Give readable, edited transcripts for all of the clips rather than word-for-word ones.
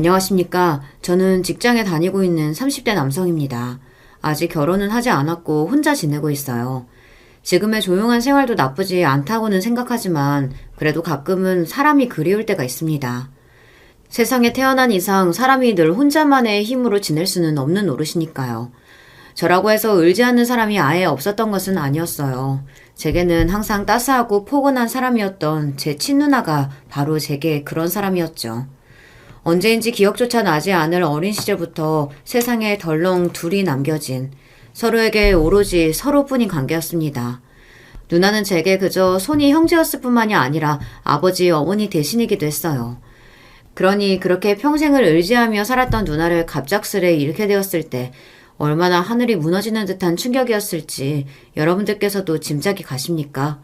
안녕하십니까. 저는 직장에 다니고 있는 30대 남성입니다. 아직 결혼은 하지 않았고 혼자 지내고 있어요. 지금의 조용한 생활도 나쁘지 않다고는 생각하지만 그래도 가끔은 사람이 그리울 때가 있습니다. 세상에 태어난 이상 사람이 늘 혼자만의 힘으로 지낼 수는 없는 노릇이니까요. 저라고 해서 울지 않는 사람이 아예 없었던 것은 아니었어요. 제게는 항상 따스하고 포근한 사람이었던 제 친누나가 바로 제게 그런 사람이었죠. 언제인지 기억조차 나지 않을 어린 시절부터 세상에 덜렁 둘이 남겨진 서로에게 오로지 서로뿐인 관계였습니다. 누나는 제게 그저 손이 형제였을 뿐만이 아니라 아버지, 어머니 대신이기도 했어요. 그러니 그렇게 평생을 의지하며 살았던 누나를 갑작스레 잃게 되었을 때 얼마나 하늘이 무너지는 듯한 충격이었을지 여러분들께서도 짐작이 가십니까?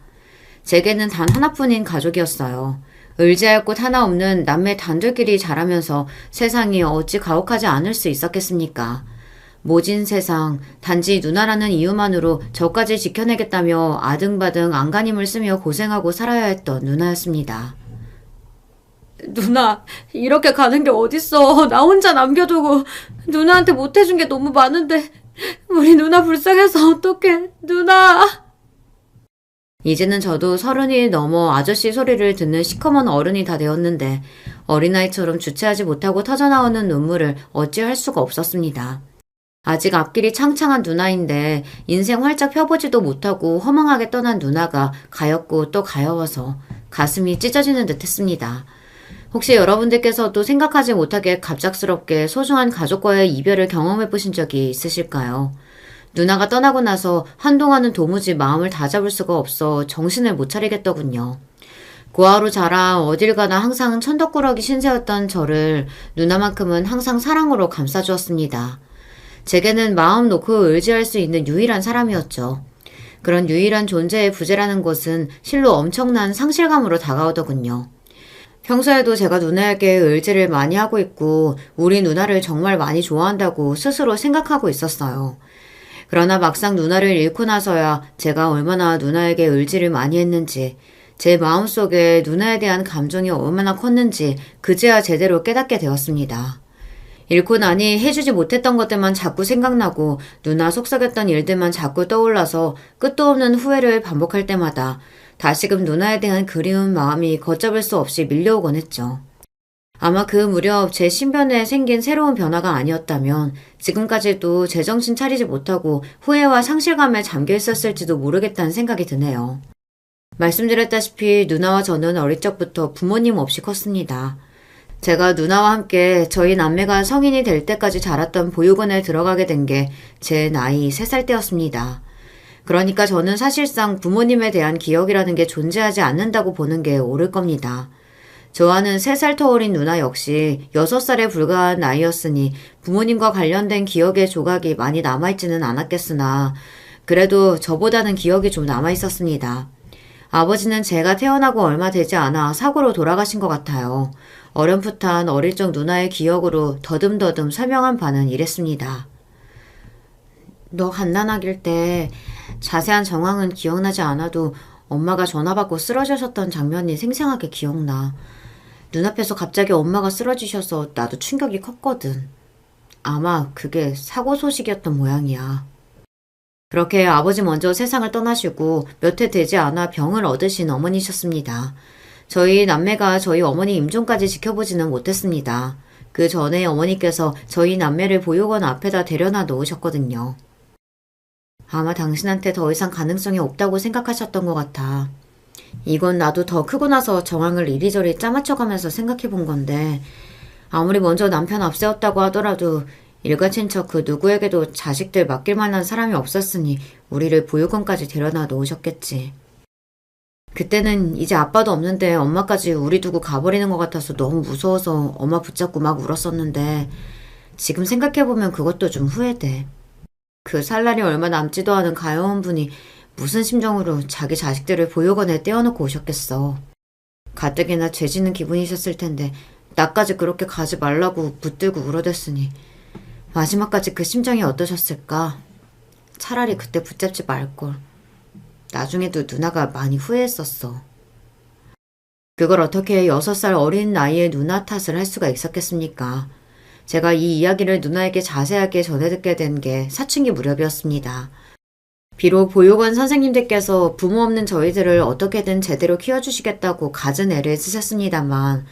제게는 단 하나뿐인 가족이었어요. 의지할 곳 하나 없는 남매 단둘끼리 자라면서 세상이 어찌 가혹하지 않을 수 있었겠습니까? 모진 세상, 단지 누나라는 이유만으로 저까지 지켜내겠다며 아등바등 안간힘을 쓰며 고생하고 살아야 했던 누나였습니다. 누나, 이렇게 가는 게 어딨어. 나 혼자 남겨두고 누나한테 못해준 게 너무 많은데 우리 누나 불쌍해서 어떡해. 누나! 이제는 저도 30이 넘어 아저씨 소리를 듣는 시커먼 어른이 다 되었는데 어린아이처럼 주체하지 못하고 터져나오는 눈물을 어찌할 수가 없었습니다. 아직 앞길이 창창한 누나인데 인생 활짝 펴보지도 못하고 허망하게 떠난 누나가 가엾고 또 가여워서 가슴이 찢어지는 듯 했습니다. 혹시 여러분들께서도 생각하지 못하게 갑작스럽게 소중한 가족과의 이별을 경험해 보신 적이 있으실까요? 누나가 떠나고 나서 한동안은 도무지 마음을 다잡을 수가 없어 정신을 못 차리겠더군요. 고아로 자라 어딜 가나 항상 천덕꾸러기 신세였던 저를 누나만큼은 항상 사랑으로 감싸주었습니다. 제게는 마음 놓고 의지할 수 있는 유일한 사람이었죠. 그런 유일한 존재의 부재라는 것은 실로 엄청난 상실감으로 다가오더군요. 평소에도 제가 누나에게 의지를 많이 하고 있고 우리 누나를 정말 많이 좋아한다고 스스로 생각하고 있었어요. 그러나 막상 누나를 잃고 나서야 제가 얼마나 누나에게 의지를 많이 했는지, 제 마음속에 누나에 대한 감정이 얼마나 컸는지 그제야 제대로 깨닫게 되었습니다. 잃고 나니 해주지 못했던 것들만 자꾸 생각나고 누나 속삭였던 일들만 자꾸 떠올라서 끝도 없는 후회를 반복할 때마다 다시금 누나에 대한 그리운 마음이 걷잡을 수 없이 밀려오곤 했죠. 아마 그 무렵 제 신변에 생긴 새로운 변화가 아니었다면 지금까지도 제정신 차리지 못하고 후회와 상실감에 잠겨 있었을지도 모르겠다는 생각이 드네요. 말씀드렸다시피 누나와 저는 어릴 적부터 부모님 없이 컸습니다. 제가 누나와 함께 저희 남매가 성인이 될 때까지 자랐던 보육원에 들어가게 된 게 제 나이 3살 때였습니다. 그러니까 저는 사실상 부모님에 대한 기억이라는 게 존재하지 않는다고 보는 게 옳을 겁니다. 저와는 3살 터울인 누나 역시 6살에 불과한 나이였으니 부모님과 관련된 기억의 조각이 많이 남아있지는 않았겠으나 그래도 저보다는 기억이 좀 남아있었습니다. 아버지는 제가 태어나고 얼마 되지 않아 사고로 돌아가신 것 같아요. 어렴풋한 어릴 적 누나의 기억으로 더듬더듬 설명한 바는 이랬습니다. 너 갓난아기일 때 자세한 정황은 기억나지 않아도 엄마가 전화 받고 쓰러지셨던 장면이 생생하게 기억나. 눈앞에서 갑자기 엄마가 쓰러지셔서 나도 충격이 컸거든. 아마 그게 사고 소식이었던 모양이야. 그렇게 아버지 먼저 세상을 떠나시고 몇 해 되지 않아 병을 얻으신 어머니셨습니다. 저희 남매가 저희 어머니 임종까지 지켜보지는 못했습니다. 그 전에 어머니께서 저희 남매를 보육원 앞에다 데려다 놓으셨거든요. 아마 당신한테 더 이상 가능성이 없다고 생각하셨던 것 같아. 이건 나도 더 크고 나서 정황을 이리저리 짜맞춰가면서 생각해 본 건데 아무리 먼저 남편 앞세웠다고 하더라도 일가 친척 그 누구에게도 자식들 맡길 만한 사람이 없었으니 우리를 보육원까지 데려다 놓으셨겠지. 그때는 이제 아빠도 없는데 엄마까지 우리 두고 가버리는 것 같아서 너무 무서워서 엄마 붙잡고 막 울었었는데 지금 생각해보면 그것도 좀 후회돼. 그 살 날이 얼마 남지도 않은 가여운 분이 무슨 심정으로 자기 자식들을 보육원에 떼어놓고 오셨겠어. 가뜩이나 죄지는 기분이셨을 텐데 나까지 그렇게 가지 말라고 붙들고 울어댔으니 마지막까지 그 심정이 어떠셨을까? 차라리 그때 붙잡지 말걸. 나중에도 누나가 많이 후회했었어. 그걸 어떻게 6살 어린 나이에 누나 탓을 할 수가 있었겠습니까? 제가 이 이야기를 누나에게 자세하게 전해 듣게 된 게 사춘기 무렵이었습니다. 비록 보육원 선생님들께서 부모 없는 저희들을 어떻게든 제대로 키워주시겠다고 갖은 애를 쓰셨습니다만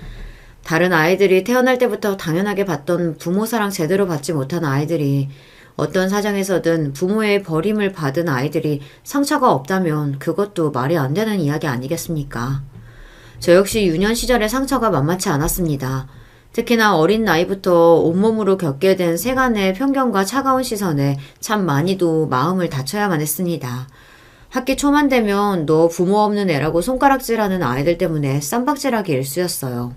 다른 아이들이 태어날 때부터 당연하게 받던 부모 사랑 제대로 받지 못한 아이들이 어떤 사정에서든 부모의 버림을 받은 아이들이 상처가 없다면 그것도 말이 안 되는 이야기 아니겠습니까? 저 역시 유년 시절의 상처가 만만치 않았습니다. 특히나 어린 나이부터 온몸으로 겪게 된 세간의 편견과 차가운 시선에 참 많이도 마음을 다쳐야만 했습니다. 학기 초만 되면 너 부모 없는 애라고 손가락질하는 아이들 때문에 쌈박질하기 일쑤였어요.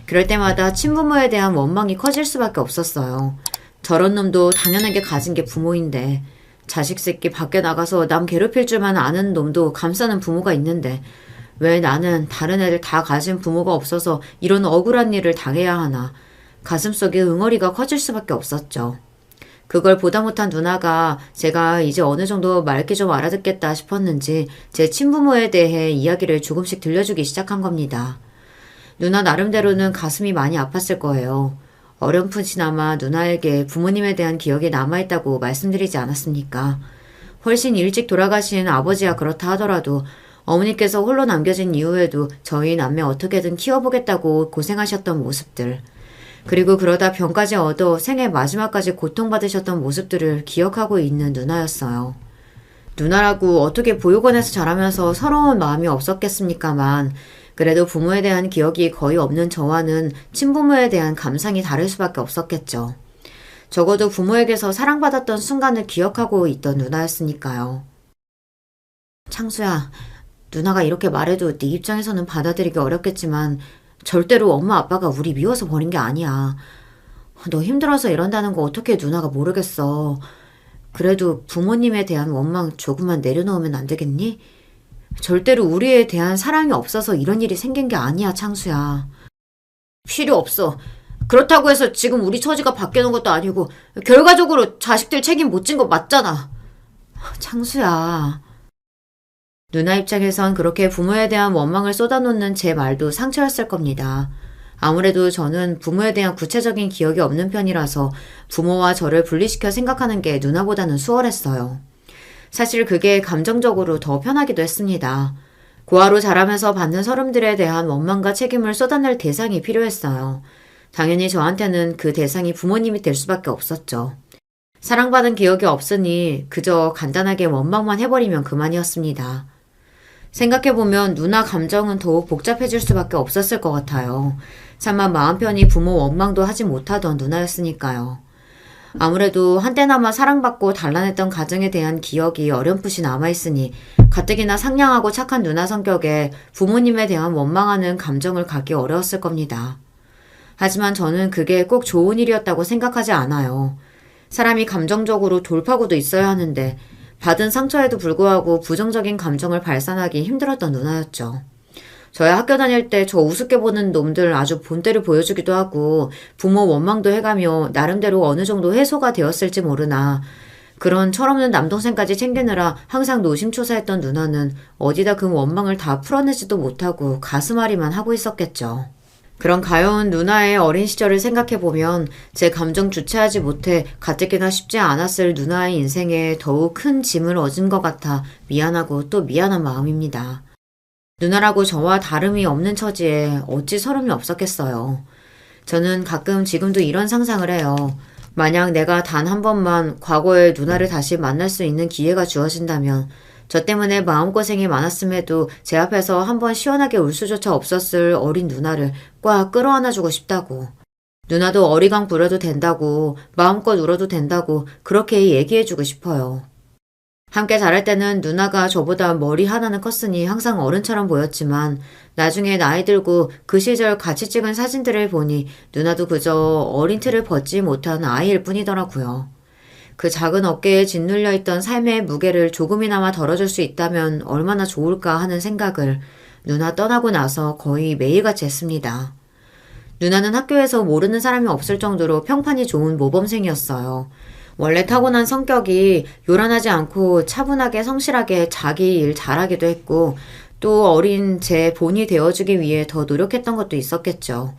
그럴 때마다 친부모에 대한 원망이 커질 수밖에 없었어요. 저런 놈도 당연하게 가진 게 부모인데 자식 새끼 밖에 나가서 남 괴롭힐 줄만 아는 놈도 감싸는 부모가 있는데 왜 나는 다른 애들 다 가진 부모가 없어서 이런 억울한 일을 당해야 하나. 가슴속에 응어리가 커질 수밖에 없었죠. 그걸 보다 못한 누나가 제가 이제 어느 정도 맑게 좀 알아듣겠다 싶었는지 제 친부모에 대해 이야기를 조금씩 들려주기 시작한 겁니다. 누나 나름대로는 가슴이 많이 아팠을 거예요. 어렴풋이나마 누나에게 부모님에 대한 기억이 남아있다고 말씀드리지 않았습니까? 훨씬 일찍 돌아가신 아버지야 그렇다 하더라도 어머니께서 홀로 남겨진 이후에도 저희 남매 어떻게든 키워보겠다고 고생하셨던 모습들, 그리고 그러다 병까지 얻어 생애 마지막까지 고통받으셨던 모습들을 기억하고 있는 누나였어요. 누나라고 어떻게 보육원에서 자라면서 서러운 마음이 없었겠습니까만 그래도 부모에 대한 기억이 거의 없는 저와는 친부모에 대한 감상이 다를 수밖에 없었겠죠. 적어도 부모에게서 사랑받았던 순간을 기억하고 있던 누나였으니까요. 창수야, 누나가 이렇게 말해도 네 입장에서는 받아들이기 어렵겠지만 절대로 엄마 아빠가 우리 미워서 버린 게 아니야. 너 힘들어서 이런다는 거 어떻게 누나가 모르겠어. 그래도 부모님에 대한 원망 조금만 내려놓으면 안 되겠니? 절대로 우리에 대한 사랑이 없어서 이런 일이 생긴 게 아니야, 창수야. 필요 없어. 그렇다고 해서 지금 우리 처지가 바뀌는 것도 아니고 결과적으로 자식들 책임 못 진 거 맞잖아. 창수야. 누나 입장에선 그렇게 부모에 대한 원망을 쏟아놓는 제 말도 상처였을 겁니다. 아무래도 저는 부모에 대한 구체적인 기억이 없는 편이라서 부모와 저를 분리시켜 생각하는 게 누나보다는 수월했어요. 사실 그게 감정적으로 더 편하기도 했습니다. 고아로 자라면서 받는 서름들에 대한 원망과 책임을 쏟아낼 대상이 필요했어요. 당연히 저한테는 그 대상이 부모님이 될 수밖에 없었죠. 사랑받은 기억이 없으니 그저 간단하게 원망만 해버리면 그만이었습니다. 생각해보면 누나 감정은 더욱 복잡해질 수밖에 없었을 것 같아요. 차마 마음 편히 부모 원망도 하지 못하던 누나였으니까요. 아무래도 한때나마 사랑받고 단란했던 가정에 대한 기억이 어렴풋이 남아있으니 가뜩이나 상냥하고 착한 누나 성격에 부모님에 대한 원망하는 감정을 갖기 어려웠을 겁니다. 하지만 저는 그게 꼭 좋은 일이었다고 생각하지 않아요. 사람이 감정적으로 돌파구도 있어야 하는데 받은 상처에도 불구하고 부정적인 감정을 발산하기 힘들었던 누나였죠. 저야 학교 다닐 때 저 우습게 보는 놈들 아주 본때를 보여주기도 하고 부모 원망도 해가며 나름대로 어느 정도 해소가 되었을지 모르나 그런 철없는 남동생까지 챙기느라 항상 노심초사했던 누나는 어디다 그 원망을 다 풀어내지도 못하고 가슴앓이만 하고 있었겠죠. 그런 가여운 누나의 어린 시절을 생각해보면 제 감정 주체하지 못해 가뜩이나 쉽지 않았을 누나의 인생에 더욱 큰 짐을 얻은 것 같아 미안하고 또 미안한 마음입니다. 누나라고 저와 다름이 없는 처지에 어찌 서름이 없었겠어요. 저는 가끔 지금도 이런 상상을 해요. 만약 내가 단 한 번만 과거의 누나를 다시 만날 수 있는 기회가 주어진다면 저 때문에 마음고생이 많았음에도 제 앞에서 한번 시원하게 울 수조차 없었을 어린 누나를 꽉 끌어안아주고 싶다고. 누나도 어리광 부려도 된다고, 마음껏 울어도 된다고 그렇게 얘기해주고 싶어요. 함께 자랄 때는 누나가 저보다 머리 하나는 컸으니 항상 어른처럼 보였지만 나중에 나이 들고 그 시절 같이 찍은 사진들을 보니 누나도 그저 어린 틀을 벗지 못한 아이일 뿐이더라고요. 그 작은 어깨에 짓눌려 있던 삶의 무게를 조금이나마 덜어줄 수 있다면 얼마나 좋을까 하는 생각을 누나 떠나고 나서 거의 매일같이 했습니다. 누나는 학교에서 모르는 사람이 없을 정도로 평판이 좋은 모범생이었어요. 원래 타고난 성격이 요란하지 않고 차분하게 성실하게 자기 일 잘하기도 했고 또 어린 제 본이 되어주기 위해 더 노력했던 것도 있었겠죠.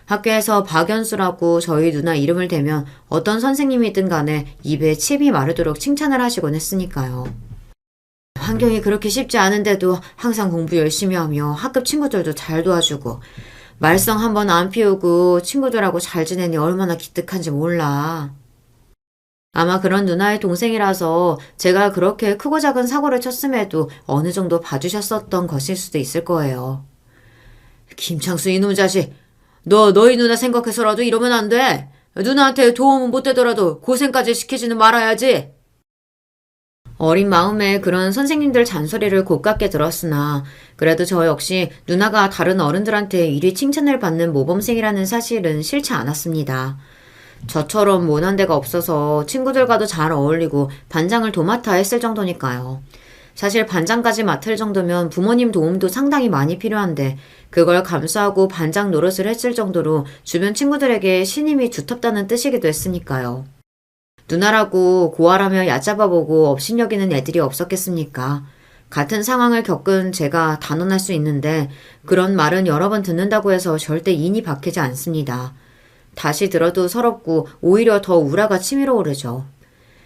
학교에서 박연수라고 저희 누나 이름을 대면 어떤 선생님이든 간에 입에 침이 마르도록 칭찬을 하시곤 했으니까요. 환경이 그렇게 쉽지 않은데도 항상 공부 열심히 하며 학급 친구들도 잘 도와주고 말썽 한번 안 피우고 친구들하고 잘 지내니 얼마나 기특한지 몰라. 아마 그런 누나의 동생이라서 제가 그렇게 크고 작은 사고를 쳤음에도 어느 정도 봐주셨었던 것일 수도 있을 거예요. 김창수 이놈 자식, 너희 누나 생각해서라도 이러면 안 돼. 누나한테 도움은 못 되더라도 고생까지 시키지는 말아야지. 어린 마음에 그런 선생님들 잔소리를 고깝게 들었으나 그래도 저 역시 누나가 다른 어른들한테 이리 칭찬을 받는 모범생이라는 사실은 싫지 않았습니다. 저처럼 모난 데가 없어서 친구들과도 잘 어울리고 반장을 도맡아 했을 정도니까요. 사실 반장까지 맡을 정도면 부모님 도움도 상당히 많이 필요한데 그걸 감수하고 반장 노릇을 했을 정도로 주변 친구들에게 신임이 두텁다는 뜻이기도 했으니까요. 누나라고 고아라며 얕잡아보고 업신여기는 애들이 없었겠습니까? 같은 상황을 겪은 제가 단언할 수 있는데 그런 말은 여러 번 듣는다고 해서 절대 인이 박히지 않습니다. 다시 들어도 서럽고 오히려 더 우라가 치밀어 오르죠.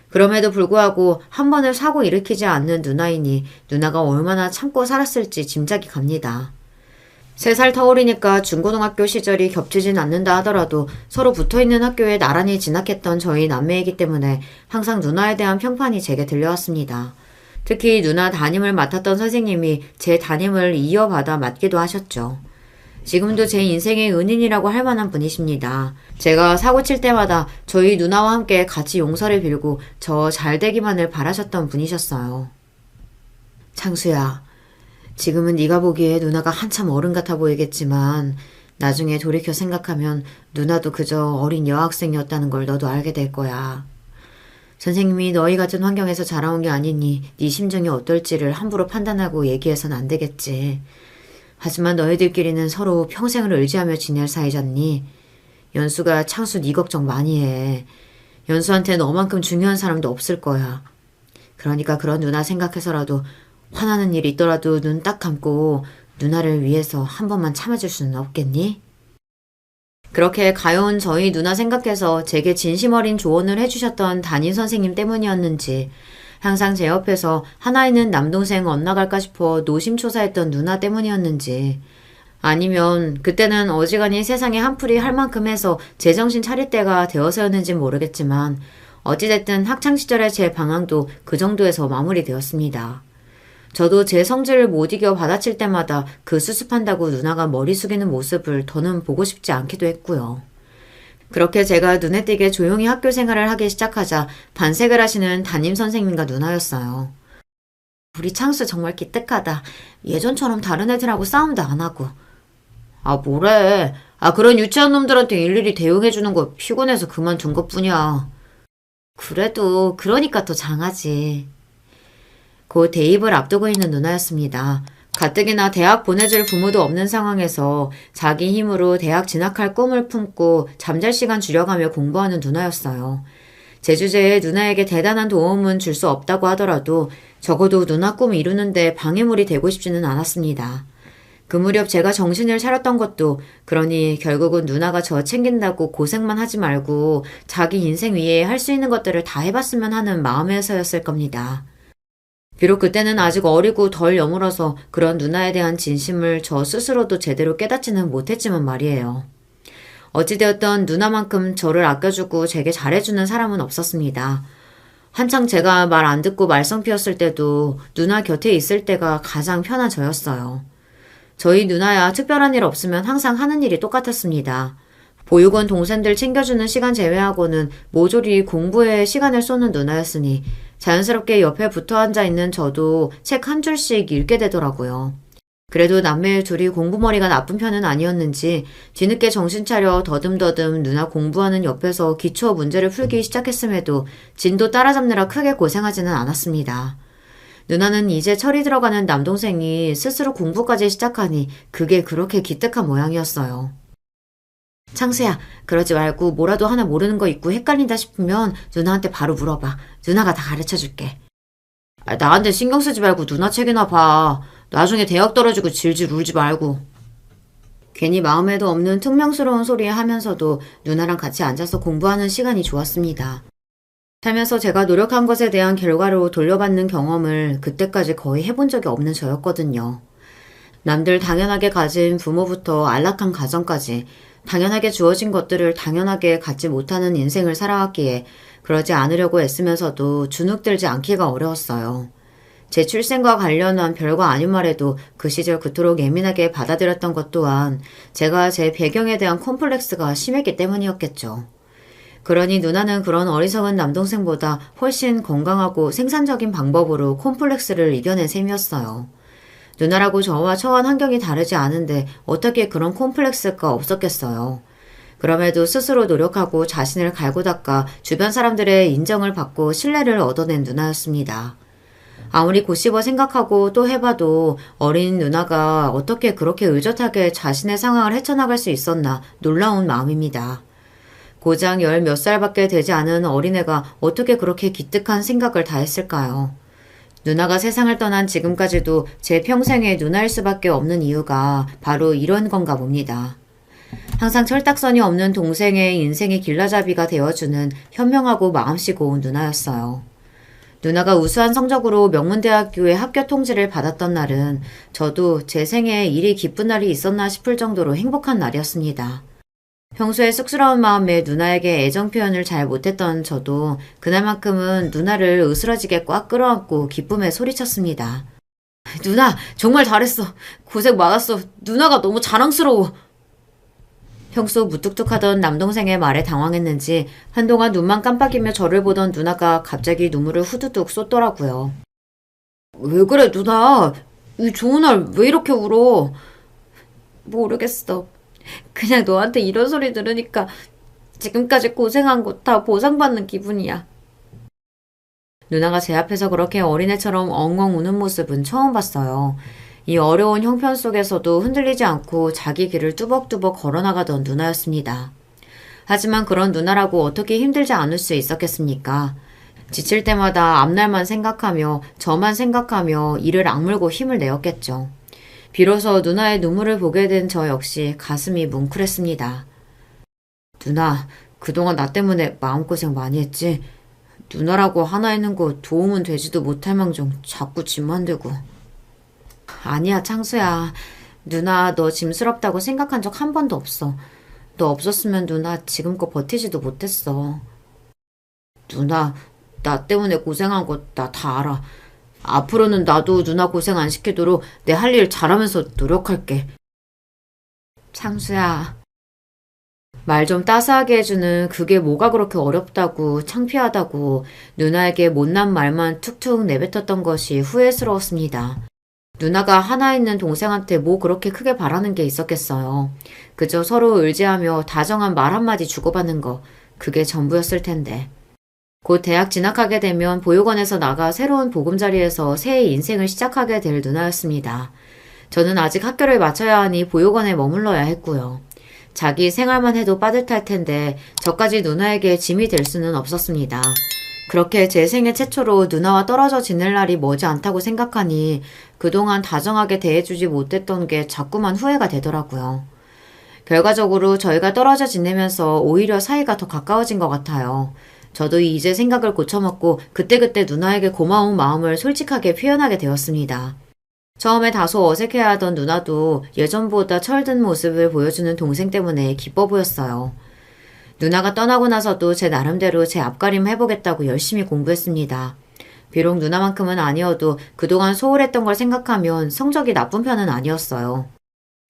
그럼에도 불구하고 한 번을 사고 일으키지 않는 누나이니 누나가 얼마나 참고 살았을지 짐작이 갑니다. 3살 터울이니까 중고등학교 시절이 겹치진 않는다 하더라도 서로 붙어있는 학교에 나란히 진학했던 저희 남매이기 때문에 항상 누나에 대한 평판이 제게 들려왔습니다. 특히 누나 담임을 맡았던 선생님이 제 담임을 이어받아 맡기도 하셨죠. 지금도 제 인생의 은인이라고 할 만한 분이십니다. 제가 사고 칠 때마다 저희 누나와 함께 같이 용서를 빌고 저 잘되기만을 바라셨던 분이셨어요. 창수야, 지금은 네가 보기에 누나가 한참 어른 같아 보이겠지만 나중에 돌이켜 생각하면 누나도 그저 어린 여학생이었다는 걸 너도 알게 될 거야. 선생님이 너희 같은 환경에서 자라온 게 아니니 네 심정이 어떨지를 함부로 판단하고 얘기해선 안 되겠지. 하지만 너희들끼리는 서로 평생을 의지하며 지낼 사이잖니. 연수가 창수 네 걱정 많이 해. 연수한테 너만큼 중요한 사람도 없을 거야. 그러니까 그런 누나 생각해서라도 화나는 일 있더라도 눈 딱 감고 누나를 위해서 한 번만 참아줄 수는 없겠니? 그렇게 가여운 저희 누나 생각해서 제게 진심 어린 조언을 해주셨던 담임 선생님 때문이었는지 항상 제 옆에서 하나 있는 남동생 엇나갈까 싶어 노심초사했던 누나 때문이었는지 아니면 그때는 어지간히 세상에 한풀이 할 만큼 해서 제정신 차릴 때가 되어서였는지 모르겠지만 어찌됐든 학창시절의 제 방황도 그 정도에서 마무리되었습니다. 저도 제 성질을 못 이겨 받아칠 때마다 그 수습한다고 누나가 머리 숙이는 모습을 더는 보고 싶지 않기도 했고요. 그렇게 제가 눈에 띄게 조용히 학교 생활을 하기 시작하자 반색을 하시는 담임 선생님과 누나였어요. 우리 창수 정말 기특하다. 예전처럼 다른 애들하고 싸움도 안 하고. 아 뭐래. 그런 유치한 놈들한테 일일이 대응해주는 거 피곤해서 그만둔 것뿐이야. 그래도 그러니까 더 장하지. 곧 대입을 앞두고 있는 누나였습니다. 가뜩이나 대학 보내줄 부모도 없는 상황에서 자기 힘으로 대학 진학할 꿈을 품고 잠잘 시간 줄여가며 공부하는 누나였어요. 제 주제에 누나에게 대단한 도움은 줄 수 없다고 하더라도 적어도 누나 꿈 이루는데 방해물이 되고 싶지는 않았습니다. 그 무렵 제가 정신을 차렸던 것도 그러니 결국은 누나가 저 챙긴다고 고생만 하지 말고 자기 인생 위에 할 수 있는 것들을 다 해봤으면 하는 마음에서였을 겁니다. 비록 그때는 아직 어리고 덜 여물어서 그런 누나에 대한 진심을 저 스스로도 제대로 깨닫지는 못했지만 말이에요. 어찌되었던 누나만큼 저를 아껴주고 제게 잘해주는 사람은 없었습니다. 한창 제가 말 안 듣고 말썽 피웠을 때도 누나 곁에 있을 때가 가장 편한 저였어요. 저희 누나야 특별한 일 없으면 항상 하는 일이 똑같았습니다. 보육원 동생들 챙겨주는 시간 제외하고는 모조리 공부에 시간을 쏟는 누나였으니 자연스럽게 옆에 붙어 앉아 있는 저도 책 한 줄씩 읽게 되더라고요. 그래도 남매 둘이 공부머리가 나쁜 편은 아니었는지 뒤늦게 정신 차려 더듬더듬 누나 공부하는 옆에서 기초 문제를 풀기 시작했음에도 진도 따라잡느라 크게 고생하지는 않았습니다. 누나는 이제 철이 들어가는 남동생이 스스로 공부까지 시작하니 그게 그렇게 기특한 모양이었어요. 창수야, 그러지 말고 뭐라도 하나 모르는 거 있고 헷갈린다 싶으면 누나한테 바로 물어봐. 누나가 다 가르쳐줄게. 나한테 신경 쓰지 말고 누나 책이나 봐. 나중에 대학 떨어지고 질질 울지 말고. 괜히 마음에도 없는 퉁명스러운 소리 하면서도 누나랑 같이 앉아서 공부하는 시간이 좋았습니다. 살면서 제가 노력한 것에 대한 결과로 돌려받는 경험을 그때까지 거의 해본 적이 없는 저였거든요. 남들 당연하게 가진 부모부터 안락한 가정까지 당연하게 주어진 것들을 당연하게 갖지 못하는 인생을 살아왔기에 그러지 않으려고 애쓰면서도 주눅들지 않기가 어려웠어요. 제 출생과 관련한 별거 아닌 말에도 그 시절 그토록 예민하게 받아들였던 것 또한 제가 제 배경에 대한 콤플렉스가 심했기 때문이었겠죠. 그러니 누나는 그런 어리석은 남동생보다 훨씬 건강하고 생산적인 방법으로 콤플렉스를 이겨낸 셈이었어요. 누나라고 저와 처한 환경이 다르지 않은데 어떻게 그런 콤플렉스가 없었겠어요. 그럼에도 스스로 노력하고 자신을 갈고 닦아 주변 사람들의 인정을 받고 신뢰를 얻어낸 누나였습니다. 아무리 고씹어 생각하고 또 해봐도 어린 누나가 어떻게 그렇게 의젓하게 자신의 상황을 헤쳐나갈 수 있었나 놀라운 마음입니다. 고작 10 몇 살밖에 되지 않은 어린애가 어떻게 그렇게 기특한 생각을 다 했을까요? 누나가 세상을 떠난 지금까지도 제 평생의 누나일 수밖에 없는 이유가 바로 이런 건가 봅니다. 항상 철딱선이 없는 동생의 인생의 길라잡이가 되어주는 현명하고 마음씨 고운 누나였어요. 누나가 우수한 성적으로 명문대학교의 합격 통지를 받았던 날은 저도 제 생애에 이리 기쁜 날이 있었나 싶을 정도로 행복한 날이었습니다. 평소에 쑥스러운 마음에 누나에게 애정 표현을 잘 못했던 저도 그날만큼은 누나를 으스러지게 꽉 끌어안고 기쁨에 소리쳤습니다. 누나, 정말 잘했어. 고생 많았어. 누나가 너무 자랑스러워. 평소 무뚝뚝하던 남동생의 말에 당황했는지 한동안 눈만 깜빡이며 저를 보던 누나가 갑자기 눈물을 후두둑 쏟더라고요. 왜 그래, 누나? 이 좋은 날 왜 이렇게 울어? 모르겠어. 그냥 너한테 이런 소리 들으니까 지금까지 고생한 거 다 보상받는 기분이야. 누나가 제 앞에서 그렇게 어린애처럼 엉엉 우는 모습은 처음 봤어요. 이 어려운 형편 속에서도 흔들리지 않고 자기 길을 뚜벅뚜벅 걸어나가던 누나였습니다. 하지만 그런 누나라고 어떻게 힘들지 않을 수 있었겠습니까? 지칠 때마다 앞날만 생각하며 저만 생각하며 이를 악물고 힘을 내었겠죠. 비로소 누나의 눈물을 보게 된 저 역시 가슴이 뭉클했습니다. 누나, 그동안 나 때문에 마음고생 많이 했지? 누나라고 하나 있는 거 도움은 되지도 못할 망정 자꾸 짐만 되고. 아니야, 창수야. 누나 너 짐스럽다고 생각한 적 한 번도 없어. 너 없었으면 누나 지금껏 버티지도 못했어. 누나, 나 때문에 고생한 거 나 다 알아. 앞으로는 나도 누나 고생 안 시키도록 내 할 일 잘하면서 노력할게. 창수야. 말 좀 따스하게 해주는 그게 뭐가 그렇게 어렵다고 창피하다고 누나에게 못난 말만 툭툭 내뱉었던 것이 후회스러웠습니다. 누나가 하나 있는 동생한테 뭐 그렇게 크게 바라는 게 있었겠어요. 그저 서로 의지하며 다정한 말 한마디 주고받는 거, 그게 전부였을 텐데. 곧 대학 진학하게 되면 보육원에서 나가 새로운 보금자리에서 새 인생을 시작하게 될 누나였습니다. 저는 아직 학교를 마쳐야 하니 보육원에 머물러야 했고요. 자기 생활만 해도 빠듯할 텐데 저까지 누나에게 짐이 될 수는 없었습니다. 그렇게 제 생애 최초로 누나와 떨어져 지낼 날이 머지 않다고 생각하니 그동안 다정하게 대해주지 못했던 게 자꾸만 후회가 되더라고요. 결과적으로 저희가 떨어져 지내면서 오히려 사이가 더 가까워진 것 같아요. 저도 이제 생각을 고쳐먹고 그때그때 누나에게 고마운 마음을 솔직하게 표현하게 되었습니다. 처음에 다소 어색해하던 누나도 예전보다 철든 모습을 보여주는 동생 때문에 기뻐 보였어요. 누나가 떠나고 나서도 제 나름대로 제 앞가림 해보겠다고 열심히 공부했습니다. 비록 누나만큼은 아니어도 그동안 소홀했던 걸 생각하면 성적이 나쁜 편은 아니었어요.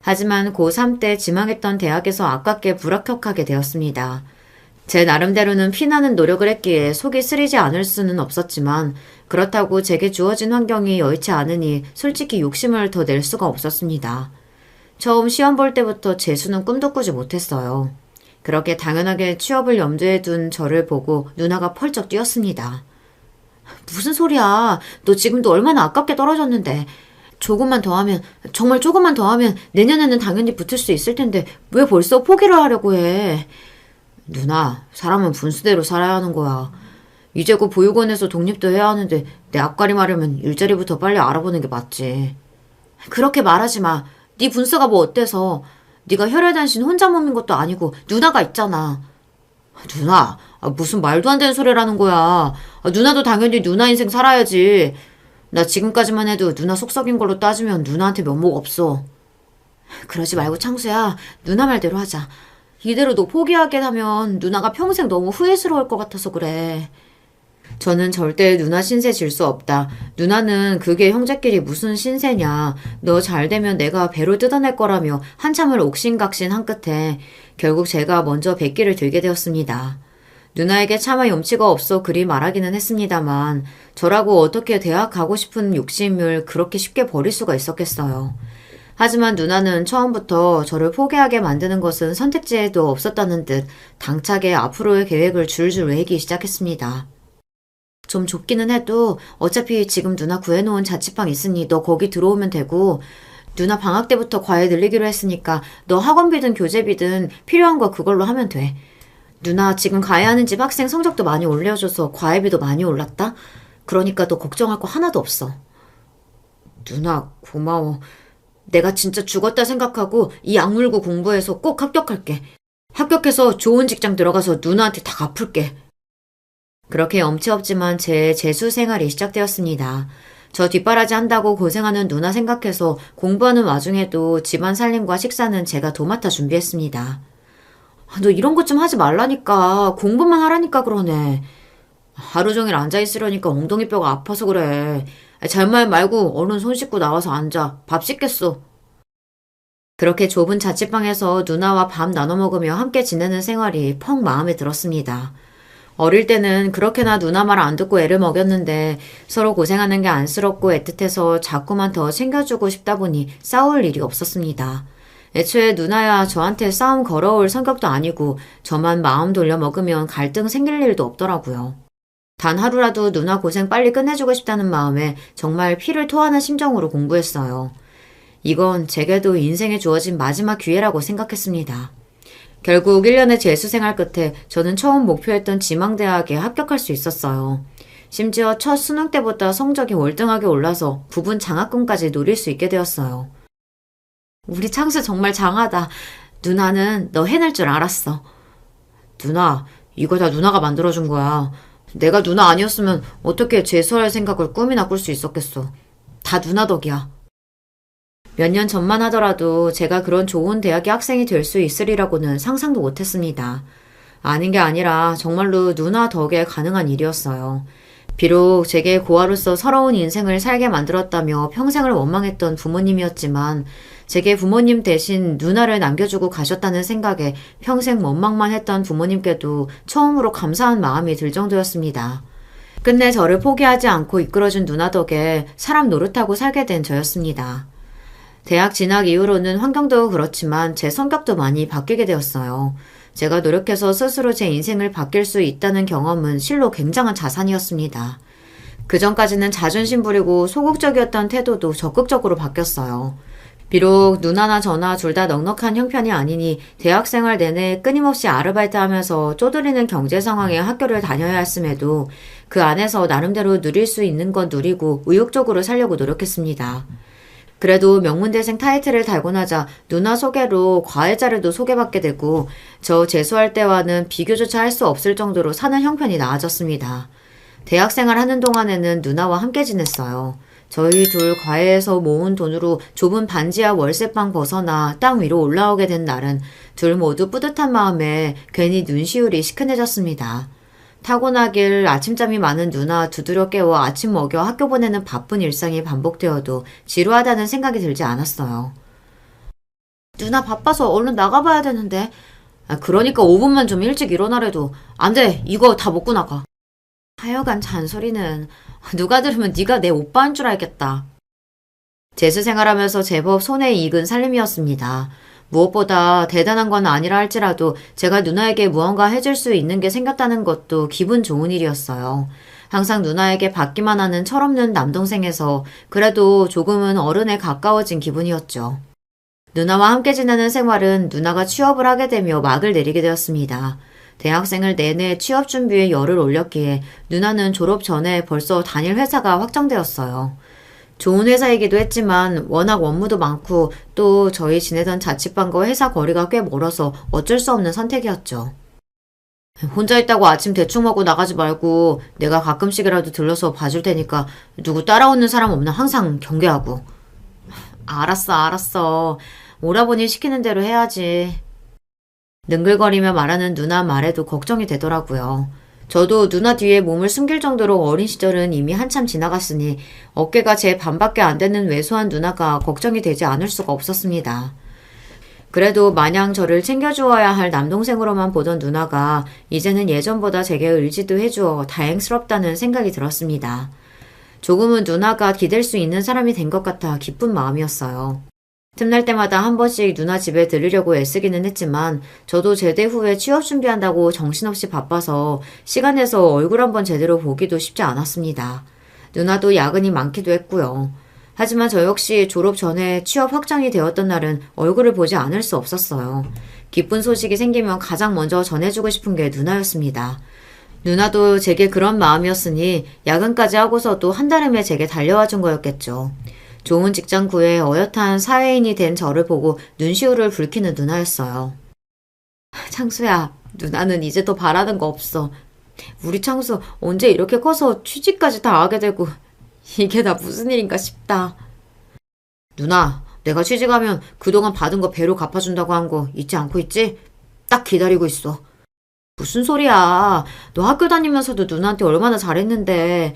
하지만 고3 때 지망했던 대학에서 아깝게 불합격하게 되었습니다. 제 나름대로는 피나는 노력을 했기에 속이 쓰리지 않을 수는 없었지만 그렇다고 제게 주어진 환경이 여의치 않으니 솔직히 욕심을 더 낼 수가 없었습니다. 처음 시험 볼 때부터 재수는 꿈도 꾸지 못했어요. 그렇게 당연하게 취업을 염두에 둔 저를 보고 누나가 펄쩍 뛰었습니다. 무슨 소리야. 너 지금도 얼마나 아깝게 떨어졌는데. 조금만 더 하면, 정말 조금만 더 하면 내년에는 당연히 붙을 수 있을 텐데 왜 벌써 포기를 하려고 해. 누나, 사람은 분수대로 살아야 하는 거야. 이제 곧 보육원에서 독립도 해야 하는데 내 앞가림 하려면 일자리부터 빨리 알아보는 게 맞지. 그렇게 말하지 마. 네 분수가 뭐 어때서. 네가 혈혈단신 혼자 몸인 것도 아니고 누나가 있잖아. 누나, 무슨 말도 안 되는 소리라는 거야. 누나도 당연히 누나 인생 살아야지. 나 지금까지만 해도 누나 속 썩인 걸로 따지면 누나한테 면목 없어. 그러지 말고 창수야, 누나 말대로 하자. 이대로 너 포기하게 하면 누나가 평생 너무 후회스러울 것 같아서 그래. 저는 절대 누나 신세 질 수 없다. 누나는 그게 형제끼리 무슨 신세냐. 너 잘 되면 내가 배로 뜯어낼 거라며 한참을 옥신각신한 끝에 결국 제가 먼저 백기를 들게 되었습니다. 누나에게 차마 염치가 없어 그리 말하기는 했습니다만 저라고 어떻게 대학 가고 싶은 욕심을 그렇게 쉽게 버릴 수가 있었겠어요. 하지만 누나는 처음부터 저를 포기하게 만드는 것은 선택지에도 없었다는 듯 당차게 앞으로의 계획을 줄줄 외기 시작했습니다. 좀 좁기는 해도 어차피 지금 누나 구해놓은 자취방 있으니 너 거기 들어오면 되고 누나 방학 때부터 과외 늘리기로 했으니까 너 학원비든 교재비든 필요한 거 그걸로 하면 돼. 누나 지금 가해하는 집 학생 성적도 많이 올려줘서 과외비도 많이 올랐다? 그러니까 너 걱정할 거 하나도 없어. 누나 고마워. 내가 진짜 죽었다 생각하고 이 악물고 공부해서 꼭 합격할게. 합격해서 좋은 직장 들어가서 누나한테 다 갚을게. 그렇게 염치 없지만 제 재수 생활이 시작되었습니다. 저 뒷바라지 한다고 고생하는 누나 생각해서 공부하는 와중에도 집안 살림과 식사는 제가 도맡아 준비했습니다. 너 이런 것 좀 하지 말라니까. 공부만 하라니까 그러네. 하루 종일 앉아있으려니까 엉덩이뼈가 아파서 그래. 잘말 말고 얼른 손 씻고 나와서 앉아. 밥 씻겠어. 그렇게 좁은 자취방에서 누나와 밥 나눠 먹으며 함께 지내는 생활이 펑 마음에 들었습니다. 어릴 때는 그렇게나 누나 말 안 듣고 애를 먹였는데 서로 고생하는 게 안쓰럽고 애틋해서 자꾸만 더 챙겨주고 싶다 보니 싸울 일이 없었습니다. 애초에 누나야 저한테 싸움 걸어올 성격도 아니고 저만 마음 돌려 먹으면 갈등 생길 일도 없더라고요. 단 하루라도 누나 고생 빨리 끝내주고 싶다는 마음에 정말 피를 토하는 심정으로 공부했어요. 이건 제게도 인생에 주어진 마지막 기회라고 생각했습니다. 결국 1년의 재수생활 끝에 저는 처음 목표했던 지망대학에 합격할 수 있었어요. 심지어 첫 수능 때보다 성적이 월등하게 올라서 부분 장학금까지 노릴 수 있게 되었어요. 우리 창수 정말 장하다. 누나는 너 해낼 줄 알았어. 누나, 이거 다 누나가 만들어준 거야. 내가 누나 아니었으면 어떻게 재수할 생각을 꿈이나 꿀 수 있었겠어. 다 누나 덕이야. 몇 년 전만 하더라도 제가 그런 좋은 대학의 학생이 될 수 있으리라고는 상상도 못했습니다. 아닌 게 아니라 정말로 누나 덕에 가능한 일이었어요. 비록 제게 고아로서 서러운 인생을 살게 만들었다며 평생을 원망했던 부모님이었지만 제게 부모님 대신 누나를 남겨주고 가셨다는 생각에 평생 원망만 했던 부모님께도 처음으로 감사한 마음이 들 정도였습니다. 끝내 저를 포기하지 않고 이끌어준 누나 덕에 사람 노릇하고 살게 된 저였습니다. 대학 진학 이후로는 환경도 그렇지만 제 성격도 많이 바뀌게 되었어요. 제가 노력해서 스스로 제 인생을 바뀔 수 있다는 경험은 실로 굉장한 자산이었습니다. 그전까지는 자존심 부리고 소극적이었던 태도도 적극적으로 바뀌었어요. 비록 누나나 저나 둘 다 넉넉한 형편이 아니니 대학생활 내내 끊임없이 아르바이트하면서 쪼들리는 경제 상황에 학교를 다녀야 했음에도 그 안에서 나름대로 누릴 수 있는 건 누리고 의욕적으로 살려고 노력했습니다. 그래도 명문대생 타이틀을 달고 나자 누나 소개로 과외 자료도 소개받게 되고 저 재수할 때와는 비교조차 할 수 없을 정도로 사는 형편이 나아졌습니다. 대학생활 하는 동안에는 누나와 함께 지냈어요. 저희 둘 과외에서 모은 돈으로 좁은 반지하 월세방 벗어나 땅 위로 올라오게 된 날은 둘 모두 뿌듯한 마음에 괜히 눈시울이 시큰해졌습니다. 타고나길 아침잠이 많은 누나 두드려 깨워 아침 먹여 학교 보내는 바쁜 일상이 반복되어도 지루하다는 생각이 들지 않았어요. 누나 바빠서 얼른 나가봐야 되는데. 그러니까 5분만 좀 일찍 일어나래도. 안 돼. 이거 다 먹고 나가. 하여간 잔소리는. 누가 들으면 네가 내 오빠인 줄 알겠다. 재수생활하면서 제법 손에 익은 살림이었습니다. 무엇보다 대단한 건 아니라 할지라도 제가 누나에게 무언가 해줄 수 있는 게 생겼다는 것도 기분 좋은 일이었어요. 항상 누나에게 받기만 하는 철없는 남동생에서 그래도 조금은 어른에 가까워진 기분이었죠. 누나와 함께 지내는 생활은 누나가 취업을 하게 되며 막을 내리게 되었습니다. 대학생을 내내 취업 준비에 열을 올렸기에 누나는 졸업 전에 벌써 다닐 회사가 확정되었어요. 좋은 회사이기도 했지만 워낙 업무도 많고 또 저희 지내던 자취방과 회사 거리가 꽤 멀어서 어쩔 수 없는 선택이었죠. 혼자 있다고 아침 대충 먹고 나가지 말고 내가 가끔씩이라도 들러서 봐줄 테니까 누구 따라오는 사람 없나 항상 경계하고. 알았어. 오라버니 시키는 대로 해야지. 능글거리며 말하는 누나 말에도 걱정이 되더라고요. 저도 누나 뒤에 몸을 숨길 정도로 어린 시절은 이미 한참 지나갔으니 어깨가 제 반밖에 안 되는 왜소한 누나가 걱정이 되지 않을 수가 없었습니다. 그래도 마냥 저를 챙겨주어야 할 남동생으로만 보던 누나가 이제는 예전보다 제게 의지도 해주어 다행스럽다는 생각이 들었습니다. 조금은 누나가 기댈 수 있는 사람이 된 것 같아 기쁜 마음이었어요. 틈날 때마다 한 번씩 누나 집에 들으려고 애쓰기는 했지만 저도 제대 후에 취업 준비한다고 정신없이 바빠서 시간 내서 얼굴 한번 제대로 보기도 쉽지 않았습니다. 누나도 야근이 많기도 했고요. 하지만 저 역시 졸업 전에 취업 확정이 되었던 날은 얼굴을 보지 않을 수 없었어요. 기쁜 소식이 생기면 가장 먼저 전해주고 싶은 게 누나였습니다. 누나도 제게 그런 마음이었으니 야근까지 하고서도 한달음에 제게 달려와 준 거였겠죠. 좋은 직장 구해 어엿한 사회인이 된 저를 보고 눈시울을 붉히는 누나였어요. 창수야, 누나는 이제 더 바라는 거 없어. 우리 창수 언제 이렇게 커서 취직까지 다 하게 되고 이게 다 무슨 일인가 싶다. 누나, 내가 취직하면 그동안 받은 거 배로 갚아준다고 한 거 잊지 않고 있지? 딱 기다리고 있어. 무슨 소리야. 너 학교 다니면서도 누나한테 얼마나 잘했는데.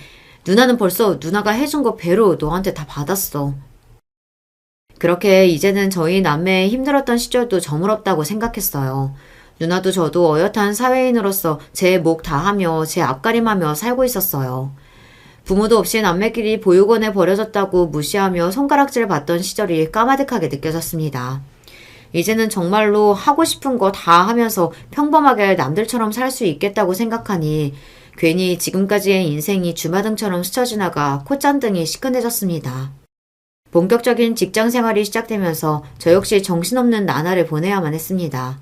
누나는 벌써 누나가 해준 거 배로 너한테 다 받았어. 그렇게 이제는 저희 남매의 힘들었던 시절도 저물었다고 생각했어요. 누나도 저도 어엿한 사회인으로서 제 목 다하며 제 앞가림하며 살고 있었어요. 부모도 없이 남매끼리 보육원에 버려졌다고 무시하며 손가락질 받던 시절이 까마득하게 느껴졌습니다. 이제는 정말로 하고 싶은 거 다 하면서 평범하게 남들처럼 살 수 있겠다고 생각하니 괜히 지금까지의 인생이 주마등처럼 스쳐 지나가 콧잔등이 시큰해졌습니다. 본격적인 직장 생활이 시작되면서 저 역시 정신없는 나날을 보내야만 했습니다.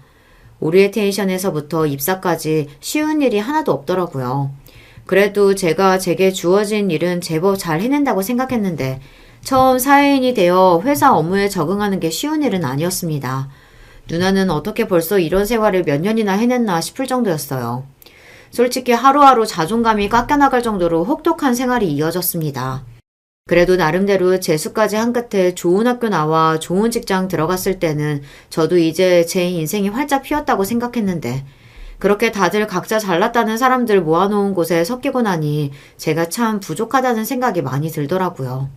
오리엔테이션에서부터 입사까지 쉬운 일이 하나도 없더라고요. 그래도 제게 주어진 일은 제법 잘 해낸다고 생각했는데 처음 사회인이 되어 회사 업무에 적응하는 게 쉬운 일은 아니었습니다. 누나는 어떻게 벌써 이런 생활을 몇 년이나 해냈나 싶을 정도였어요. 솔직히 하루하루 자존감이 깎여나갈 정도로 혹독한 생활이 이어졌습니다. 그래도 나름대로 재수까지 한 끝에 좋은 학교 나와 좋은 직장 들어갔을 때는 저도 이제 제 인생이 활짝 피었다고 생각했는데 그렇게 다들 각자 잘났다는 사람들 모아놓은 곳에 섞이고 나니 제가 참 부족하다는 생각이 많이 들더라고요.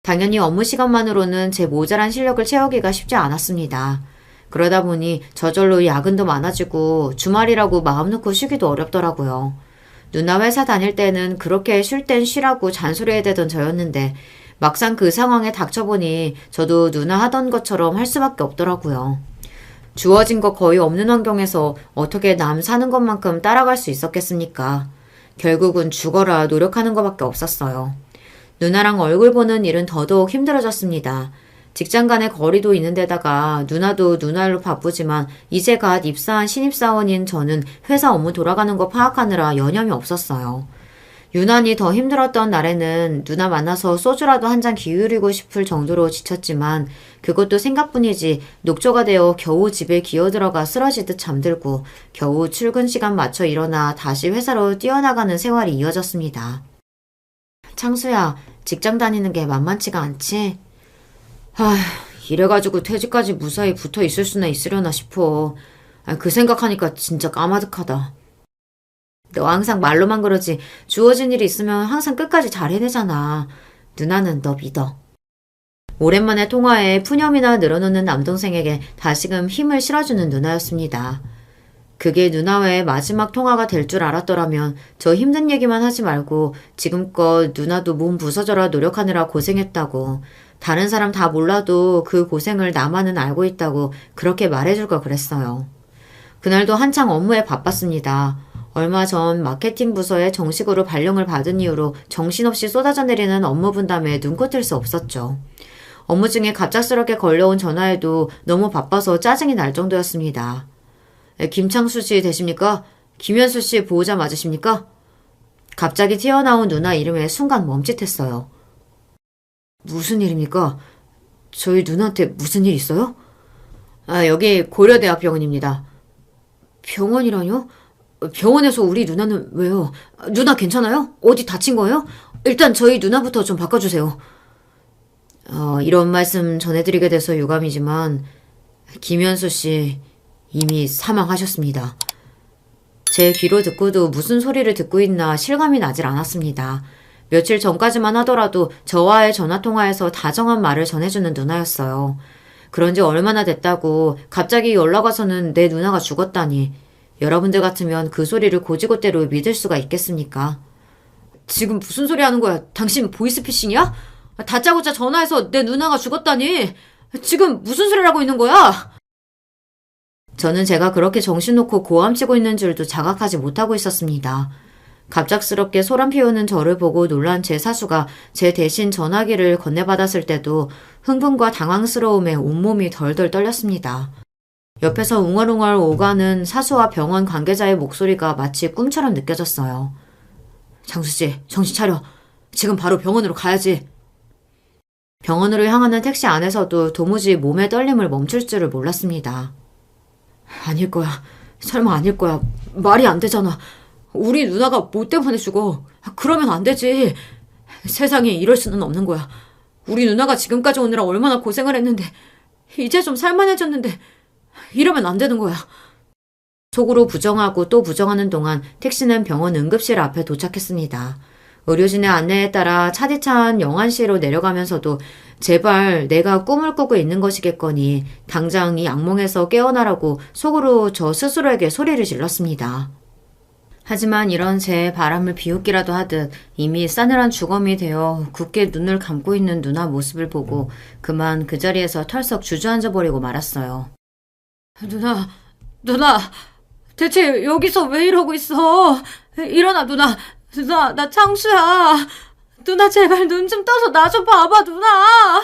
당연히 업무 시간만으로는 제 모자란 실력을 채우기가 쉽지 않았습니다. 그러다 보니 저절로 야근도 많아지고 주말이라고 마음 놓고 쉬기도 어렵더라고요. 누나 회사 다닐 때는 그렇게 쉴 땐 쉬라고 잔소리해야 되던 저였는데 막상 그 상황에 닥쳐보니 저도 누나 하던 것처럼 할 수밖에 없더라고요. 주어진 거 거의 없는 환경에서 어떻게 남 사는 것만큼 따라갈 수 있었겠습니까? 결국은 죽어라 노력하는 것밖에 없었어요. 누나랑 얼굴 보는 일은 더더욱 힘들어졌습니다. 직장 간의 거리도 있는 데다가 누나도 누나로 바쁘지만 이제 갓 입사한 신입사원인 저는 회사 업무 돌아가는 거 파악하느라 여념이 없었어요. 유난히 더 힘들었던 날에는 누나 만나서 소주라도 한 잔 기울이고 싶을 정도로 지쳤지만 그것도 생각뿐이지 녹초가 되어 겨우 집에 기어들어가 쓰러지듯 잠들고 겨우 출근 시간 맞춰 일어나 다시 회사로 뛰어나가는 생활이 이어졌습니다. 창수야, 직장 다니는 게 만만치가 않지? 이래가지고 퇴직까지 무사히 붙어 있을 수나 있으려나 싶어. 그 생각하니까 진짜 까마득하다. 너 항상 말로만 그러지 주어진 일이 있으면 항상 끝까지 잘 해내잖아. 누나는 너 믿어. 오랜만에 통화에 푸념이나 늘어놓는 남동생에게 다시금 힘을 실어주는 누나였습니다. 그게 누나와의 마지막 통화가 될 줄 알았더라면 저 힘든 얘기만 하지 말고 지금껏 누나도 몸 부서져라 노력하느라 고생했다고 다른 사람 다 몰라도 그 고생을 나만은 알고 있다고 그렇게 말해줄 걸 그랬어요. 그날도 한창 업무에 바빴습니다. 얼마 전 마케팅 부서에 정식으로 발령을 받은 이후로 정신없이 쏟아져 내리는 업무 분담에 눈코 뜰 수 없었죠. 업무 중에 갑작스럽게 걸려온 전화에도 너무 바빠서 짜증이 날 정도였습니다. 김창수 씨 되십니까? 김현수 씨 보호자 맞으십니까? 갑자기 튀어나온 누나 이름에 순간 멈칫했어요. 무슨 일입니까? 저희 누나한테 무슨 일 있어요? 여기 고려대학병원입니다. 병원이라뇨? 병원에서 우리 누나는 왜요? 누나 괜찮아요? 어디 다친 거예요? 일단 저희 누나부터 좀 바꿔주세요. 이런 말씀 전해드리게 돼서 유감이지만 김현수 씨 이미 사망하셨습니다. 제 귀로 듣고도 무슨 소리를 듣고 있나 실감이 나질 않았습니다. 며칠 전까지만 하더라도 저와의 전화통화에서 다정한 말을 전해주는 누나였어요. 그런 지 얼마나 됐다고 갑자기 연락 와서는 내 누나가 죽었다니. 여러분들 같으면 그 소리를 고지고대로 믿을 수가 있겠습니까? 지금 무슨 소리 하는 거야? 당신 보이스피싱이야? 다짜고짜 전화해서 내 누나가 죽었다니. 지금 무슨 소리를 하고 있는 거야? 저는 제가 그렇게 정신놓고 고함치고 있는 줄도 자각하지 못하고 있었습니다. 갑작스럽게 소란 피우는 저를 보고 놀란 제 사수가 제 대신 전화기를 건네받았을 때도 흥분과 당황스러움에 온몸이 덜덜 떨렸습니다. 옆에서 웅얼웅얼 오가는 사수와 병원 관계자의 목소리가 마치 꿈처럼 느껴졌어요. 장수씨, 정신 차려. 지금 바로 병원으로 가야지. 병원으로 향하는 택시 안에서도 도무지 몸의 떨림을 멈출 줄을 몰랐습니다. 아닐 거야. 설마 아닐 거야. 말이 안 되잖아. 우리 누나가 뭐 때문에 죽어. 그러면 안 되지. 세상에 이럴 수는 없는 거야. 우리 누나가 지금까지 오느라 얼마나 고생을 했는데 이제 좀 살만해졌는데 이러면 안 되는 거야. 속으로 부정하고 또 부정하는 동안 택시는 병원 응급실 앞에 도착했습니다. 의료진의 안내에 따라 차디찬 영안실로 내려가면서도 제발 내가 꿈을 꾸고 있는 것이겠거니 당장 이 악몽에서 깨어나라고 속으로 저 스스로에게 소리를 질렀습니다. 하지만 이런 제 바람을 비웃기라도 하듯 이미 싸늘한 주검이 되어 굳게 눈을 감고 있는 누나 모습을 보고 그만 그 자리에서 털썩 주저앉아버리고 말았어요. 누나, 대체 여기서 왜 이러고 있어? 일어나, 누나, 나 창수야. 누나 제발 눈 좀 떠서 나 좀 봐봐, 누나.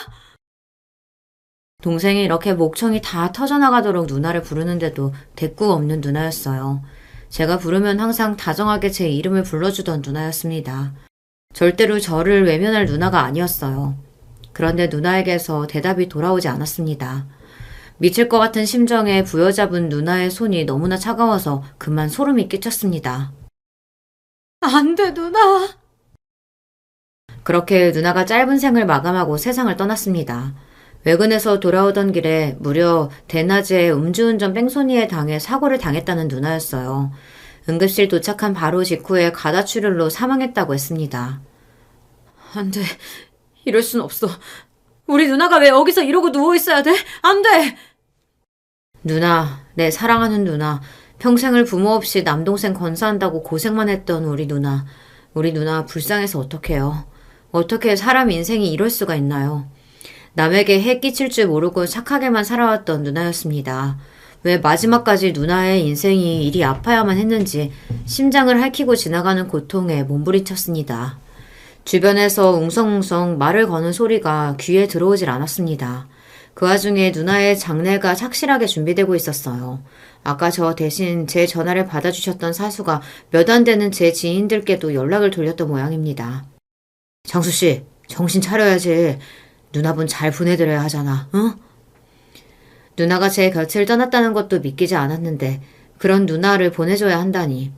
동생이 이렇게 목청이 다 터져나가도록 누나를 부르는데도 대꾸 없는 누나였어요. 제가 부르면 항상 다정하게 제 이름을 불러주던 누나였습니다. 절대로 저를 외면할 누나가 아니었어요. 그런데 누나에게서 대답이 돌아오지 않았습니다. 미칠 것 같은 심정에 부여잡은 누나의 손이 너무나 차가워서 그만 소름이 끼쳤습니다. 안 돼, 누나. 그렇게 누나가 짧은 생을 마감하고 세상을 떠났습니다. 외근에서 돌아오던 길에 무려 대낮에 음주운전 뺑소니에 당해 사고를 당했다는 누나였어요. 응급실 도착한 바로 직후에 가다출혈로 사망했다고 했습니다. 안 돼. 이럴 순 없어. 우리 누나가 왜 여기서 이러고 누워있어야 돼? 안 돼! 누나, 내 사랑하는 누나, 평생을 부모 없이 남동생 건사한다고 고생만 했던 우리 누나 불쌍해서 어떡해요. 어떻게 사람 인생이 이럴 수가 있나요? 남에게 해 끼칠 줄 모르고 착하게만 살아왔던 누나였습니다. 왜 마지막까지 누나의 인생이 이리 아파야만 했는지 심장을 핥히고 지나가는 고통에 몸부림쳤습니다. 주변에서 웅성웅성 말을 거는 소리가 귀에 들어오질 않았습니다. 그 와중에 누나의 장례가 착실하게 준비되고 있었어요. 아까 저 대신 제 전화를 받아주셨던 사수가 몇 안 되는 제 지인들께도 연락을 돌렸던 모양입니다. 장수씨, 정신 차려야지. 누나분 잘 보내드려야 하잖아, 응? 누나가 제 곁을 떠났다는 것도 믿기지 않았는데 그런 누나를 보내줘야 한다니.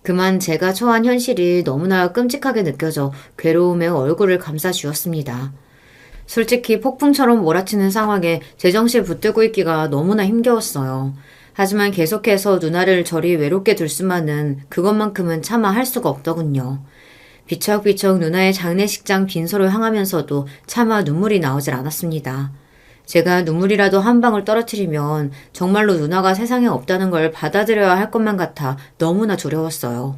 그만 제가 처한 현실이 너무나 끔찍하게 느껴져 괴로움에 얼굴을 감싸쥐었습니다. 솔직히 폭풍처럼 몰아치는 상황에 제정실 붙들고 있기가 너무나 힘겨웠어요. 하지만 계속해서 누나를 저리 외롭게 둘 수만은 그것만큼은 차마 할 수가 없더군요. 비척비척 누나의 장례식장 빈소를 향하면서도 차마 눈물이 나오질 않았습니다. 제가 눈물이라도 한 방울 떨어뜨리면 정말로 누나가 세상에 없다는 걸 받아들여야 할 것만 같아 너무나 두려웠어요.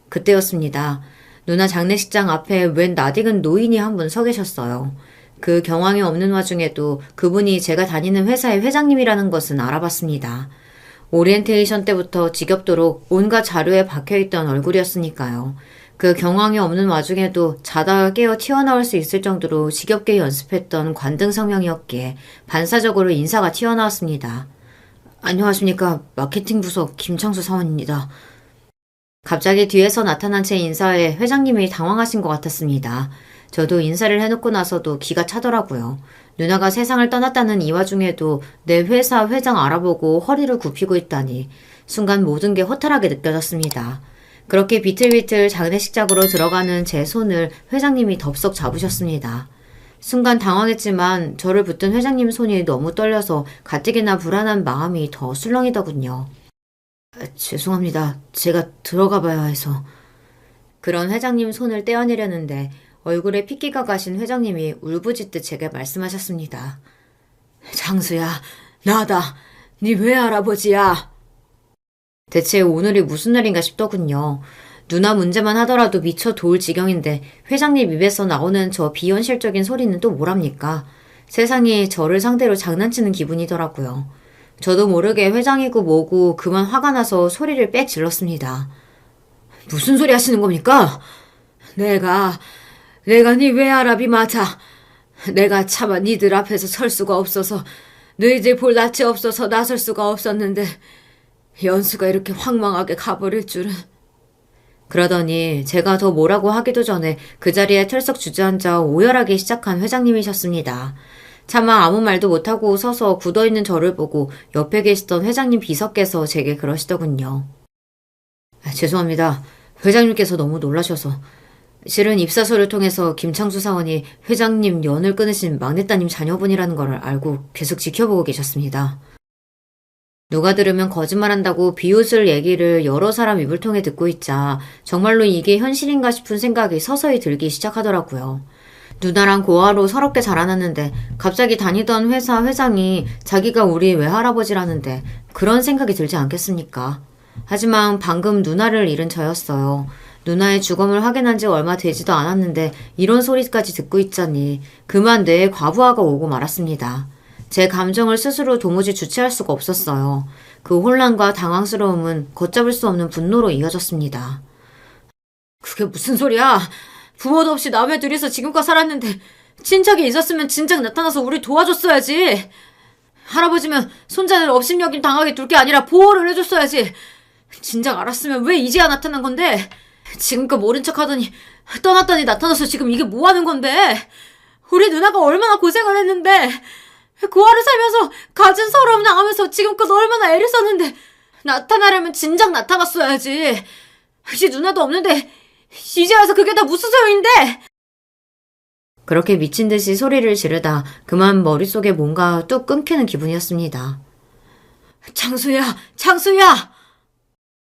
그때였습니다. 누나 장례식장 앞에 웬 낯익은 노인이 한 분 서 계셨어요. 그 경황이 없는 와중에도 그분이 제가 다니는 회사의 회장님이라는 것은 알아봤습니다. 오리엔테이션 때부터 지겹도록 온갖 자료에 박혀있던 얼굴이었으니까요. 그 경황이 없는 와중에도 자다가 깨어 튀어나올 수 있을 정도로 지겹게 연습했던 관등 성명이었기에 반사적으로 인사가 튀어나왔습니다. 안녕하십니까. 마케팅 부서 김창수 사원입니다. 갑자기 뒤에서 나타난 제 인사에 회장님이 당황하신 것 같았습니다. 저도 인사를 해놓고 나서도 기가 차더라고요. 누나가 세상을 떠났다는 이 와중에도 내 회사 회장 알아보고 허리를 굽히고 있다니 순간 모든 게 허탈하게 느껴졌습니다. 그렇게 비틀비틀 장례식장으로 들어가는 제 손을 회장님이 덥석 잡으셨습니다. 순간 당황했지만 저를 붙든 회장님 손이 너무 떨려서 가뜩이나 불안한 마음이 더 술렁이더군요. 죄송합니다. 제가 들어가 봐야 해서. 그런 회장님 손을 떼어내려는데 얼굴에 핏기가 가신 회장님이 울부짖듯 제게 말씀하셨습니다. 장수야, 나다. 네 외할아버지야. 대체 오늘이 무슨 날인가 싶더군요. 누나 문제만 하더라도 미쳐 도울 지경인데 회장님 입에서 나오는 저 비현실적인 소리는 또 뭐랍니까? 세상이 저를 상대로 장난치는 기분이더라고요. 저도 모르게 회장이고 뭐고 그만 화가 나서 소리를 빽 질렀습니다. 무슨 소리 하시는 겁니까? 내가 네 외할아비 맞아. 내가 차마 니들 앞에서 설 수가 없어서 너희들 볼 낯이 없어서 나설 수가 없었는데 연수가 이렇게 황망하게 가버릴 줄은. 그러더니 제가 더 뭐라고 하기도 전에 그 자리에 털썩 주저앉아 오열하기 시작한 회장님이셨습니다. 차마 아무 말도 못하고 서서 굳어있는 저를 보고 옆에 계시던 회장님 비서께서 제게 그러시더군요. 죄송합니다. 회장님께서 너무 놀라셔서. 실은 입사서를 통해서 김창수 사원이 회장님 연을 끊으신 막내따님 자녀분이라는 걸 알고 계속 지켜보고 계셨습니다. 누가 들으면 거짓말한다고 비웃을 얘기를 여러 사람 입을 통해 듣고 있자 정말로 이게 현실인가 싶은 생각이 서서히 들기 시작하더라고요. 누나랑 고아로 서럽게 자라났는데 갑자기 다니던 회사 회장이 자기가 우리 외할아버지라는데 그런 생각이 들지 않겠습니까? 하지만 방금 누나를 잃은 저였어요. 누나의 주검을 확인한 지 얼마 되지도 않았는데 이런 소리까지 듣고 있자니 그만 뇌에 과부하가 오고 말았습니다. 제 감정을 스스로 도무지 주체할 수가 없었어요. 그 혼란과 당황스러움은 걷잡을 수 없는 분노로 이어졌습니다. 그게 무슨 소리야? 부모도 없이 남의 둘이서 지금껏 살았는데 친척이 있었으면 진작 나타나서 우리 도와줬어야지. 할아버지면 손자를 업신여김 당하게 둘 게 아니라 보호를 해줬어야지. 진작 알았으면 왜 이제야 나타난 건데? 지금껏 모른 척하더니 떠났더니 나타나서 지금 이게 뭐 하는 건데? 우리 누나가 얼마나 고생을 했는데 고아를 살면서 가진 서러움 당하면서 지금껏 얼마나 애를 썼는데 나타나려면 진작 나타났어야지. 이제 누나도 없는데 이제 와서 그게 다 무슨 소용인데? 그렇게 미친 듯이 소리를 지르다 그만 머릿속에 뭔가 뚝 끊기는 기분이었습니다. 창수야! 창수야!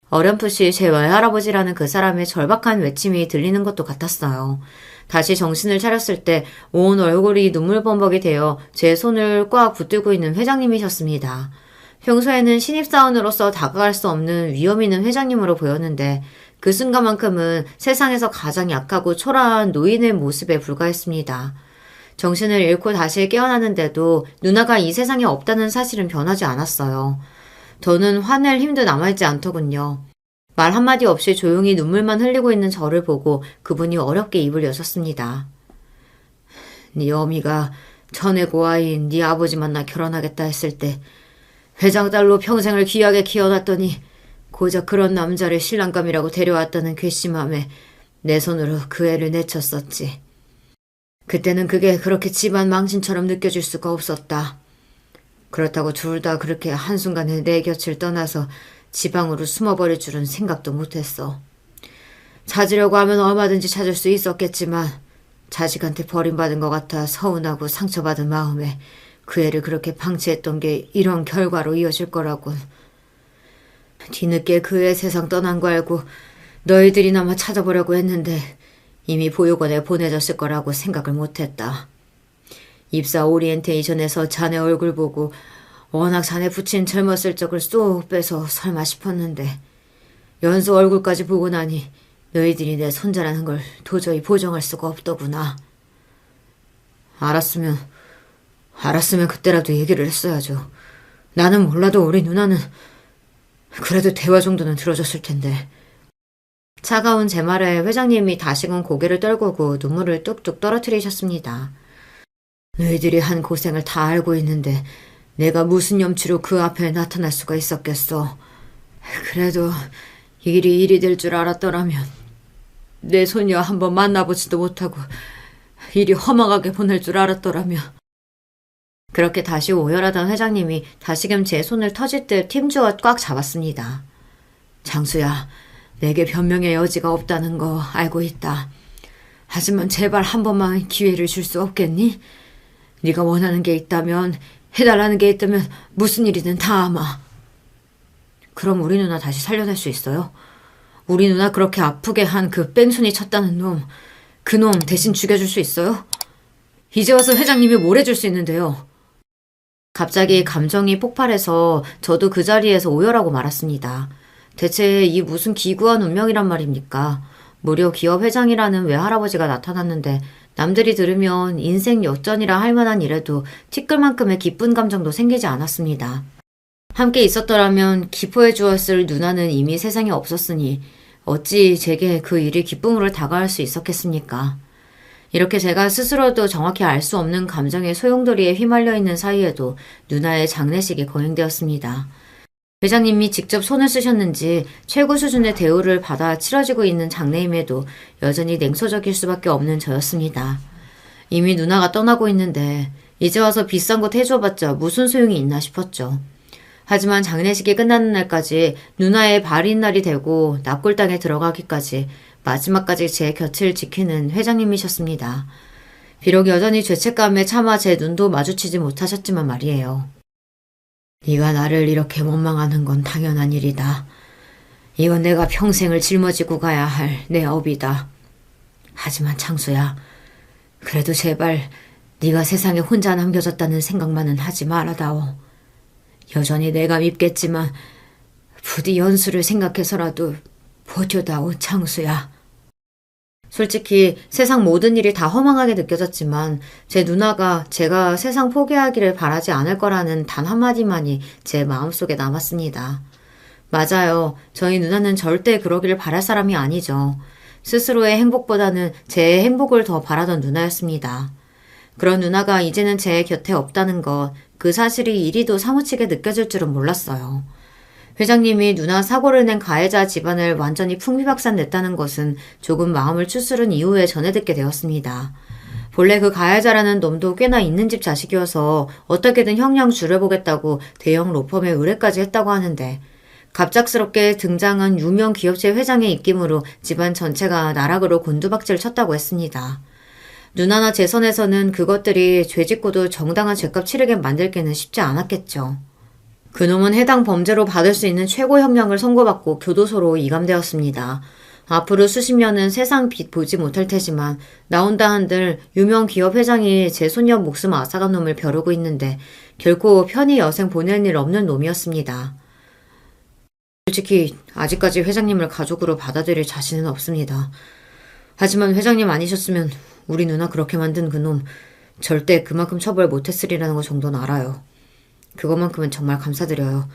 어렴풋이 제 외할아버지라는 그 사람의 절박한 외침이 들리는 것도 같았어요. 다시 정신을 차렸을 때 온 얼굴이 눈물범벅이 되어 제 손을 꽉 붙들고 있는 회장님이셨습니다. 평소에는 신입사원으로서 다가갈 수 없는 위험 있는 회장님으로 보였는데 그 순간만큼은 세상에서 가장 약하고 초라한 노인의 모습에 불과했습니다. 정신을 잃고 다시 깨어났는데도 누나가 이 세상에 없다는 사실은 변하지 않았어요. 더는 화낼 힘도 남아있지 않더군요. 말 한마디 없이 조용히 눈물만 흘리고 있는 저를 보고 그분이 어렵게 입을 여셨습니다. 네 어미가 전에 고아인 네 아버지 만나 결혼하겠다 했을 때 회장 딸로 평생을 귀하게 키워놨더니 고작 그런 남자를 신랑감이라고 데려왔다는 괘씸함에 내 손으로 그 애를 내쳤었지. 그때는 그게 그렇게 집안 망신처럼 느껴질 수가 없었다. 그렇다고 둘 다 그렇게 한순간에 내 곁을 떠나서 지방으로 숨어버릴 줄은 생각도 못했어. 찾으려고 하면 얼마든지 찾을 수 있었겠지만 자식한테 버림받은 것 같아 서운하고 상처받은 마음에 그 애를 그렇게 방치했던 게 이런 결과로 이어질 거라곤. 뒤늦게 그 애 세상 떠난 거 알고 너희들이나마 찾아보려고 했는데 이미 보육원에 보내졌을 거라고 생각을 못했다. 입사 오리엔테이션에서 자네 얼굴 보고 워낙 자네 부친 젊었을 적을 쏙 빼서 설마 싶었는데 연수 얼굴까지 보고 나니 너희들이 내 손자라는 걸 도저히 보정할 수가 없더구나. 알았으면 그때라도 얘기를 했어야죠. 나는 몰라도 우리 누나는 그래도 대화 정도는 들어줬을 텐데. 차가운 제 말에 회장님이 다시금 고개를 떨구고 눈물을 뚝뚝 떨어뜨리셨습니다. 너희들이 한 고생을 다 알고 있는데 내가 무슨 염치로 그 앞에 나타날 수가 있었겠어. 그래도 일이 될 줄 알았더라면 내 손녀 한번 만나보지도 못하고 이리 허망하게 보낼 줄 알았더라면. 그렇게 다시 오열하던 회장님이 다시금 제 손을 터짓듯 팀주어 꽉 잡았습니다. 장수야, 내게 변명의 여지가 없다는 거 알고 있다. 하지만 제발 한 번만 기회를 줄 수 없겠니? 네가 원하는 게 있다면, 해달라는 게 있다면 무슨 일이든 다 아마. 그럼 우리 누나 다시 살려낼 수 있어요? 우리 누나 그렇게 아프게 한 그 뺑소니 쳤다는 놈, 그 놈 대신 죽여줄 수 있어요? 이제 와서 회장님이 뭘 해줄 수 있는데요? 갑자기 감정이 폭발해서 저도 그 자리에서 오열하고 말았습니다. 대체 이 무슨 기구한 운명이란 말입니까? 무려 기업 회장이라는 외할아버지가 나타났는데 남들이 들으면 인생 역전이라 할 만한 일에도 티끌만큼의 기쁜 감정도 생기지 않았습니다. 함께 있었더라면 기뻐해 주었을 누나는 이미 세상에 없었으니 어찌 제게 그 일이 기쁨으로 다가올 수 있었겠습니까? 이렇게 제가 스스로도 정확히 알 수 없는 감정의 소용돌이에 휘말려 있는 사이에도 누나의 장례식이 거행되었습니다. 회장님이 직접 손을 쓰셨는지 최고 수준의 대우를 받아 치러지고 있는 장례임에도 여전히 냉소적일 수밖에 없는 저였습니다. 이미 누나가 떠나고 있는데 이제 와서 비싼 곳 해줘봤자 무슨 소용이 있나 싶었죠. 하지만 장례식이 끝나는 날까지 누나의 발인 날이 되고 납골당에 들어가기까지 마지막까지 제 곁을 지키는 회장님이셨습니다. 비록 여전히 죄책감에 차마 제 눈도 마주치지 못하셨지만 말이에요. 네가 나를 이렇게 원망하는 건 당연한 일이다. 이건 내가 평생을 짊어지고 가야 할 내 업이다. 하지만 창수야, 그래도 제발 네가 세상에 혼자 남겨졌다는 생각만은 하지 말아다오. 여전히 내가 밉겠지만 부디 연수를 생각해서라도 버텨다오, 창수야. 솔직히 세상 모든 일이 다 허망하게 느껴졌지만 제 누나가 제가 세상 포기하기를 바라지 않을 거라는 단 한마디만이 제 마음속에 남았습니다. 맞아요. 저희 누나는 절대 그러기를 바랄 사람이 아니죠. 스스로의 행복보다는 제 행복을 더 바라던 누나였습니다. 그런 누나가 이제는 제 곁에 없다는 것, 그 사실이 이리도 사무치게 느껴질 줄은 몰랐어요. 회장님이 누나 사고를 낸 가해자 집안을 완전히 풍비박산냈다는 것은 조금 마음을 추스른 이후에 전해 듣게 되었습니다. 본래 그 가해자라는 놈도 꽤나 있는 집 자식이어서 어떻게든 형량 줄여보겠다고 대형 로펌에 의뢰까지 했다고 하는데 갑작스럽게 등장한 유명 기업체 회장의 입김으로 집안 전체가 나락으로 곤두박질 쳤다고 했습니다. 누나나 제 선에서는 그것들이 죄짓고도 정당한 죄값 치르게 만들기는 쉽지 않았겠죠. 그놈은 해당 범죄로 받을 수 있는 최고 형량을 선고받고 교도소로 이감되었습니다. 앞으로 수십 년은 세상 빛 보지 못할 테지만 나온다 한들 유명 기업 회장이 제 손녀 목숨 앗아간 놈을 벼르고 있는데 결코 편히 여생 보낼 일 없는 놈이었습니다. 솔직히 아직까지 회장님을 가족으로 받아들일 자신은 없습니다. 하지만 회장님 아니셨으면 우리 누나 그렇게 만든 그놈 절대 그만큼 처벌 못했으리라는 거 정도는 알아요. 그것만큼은 정말 감사드려요.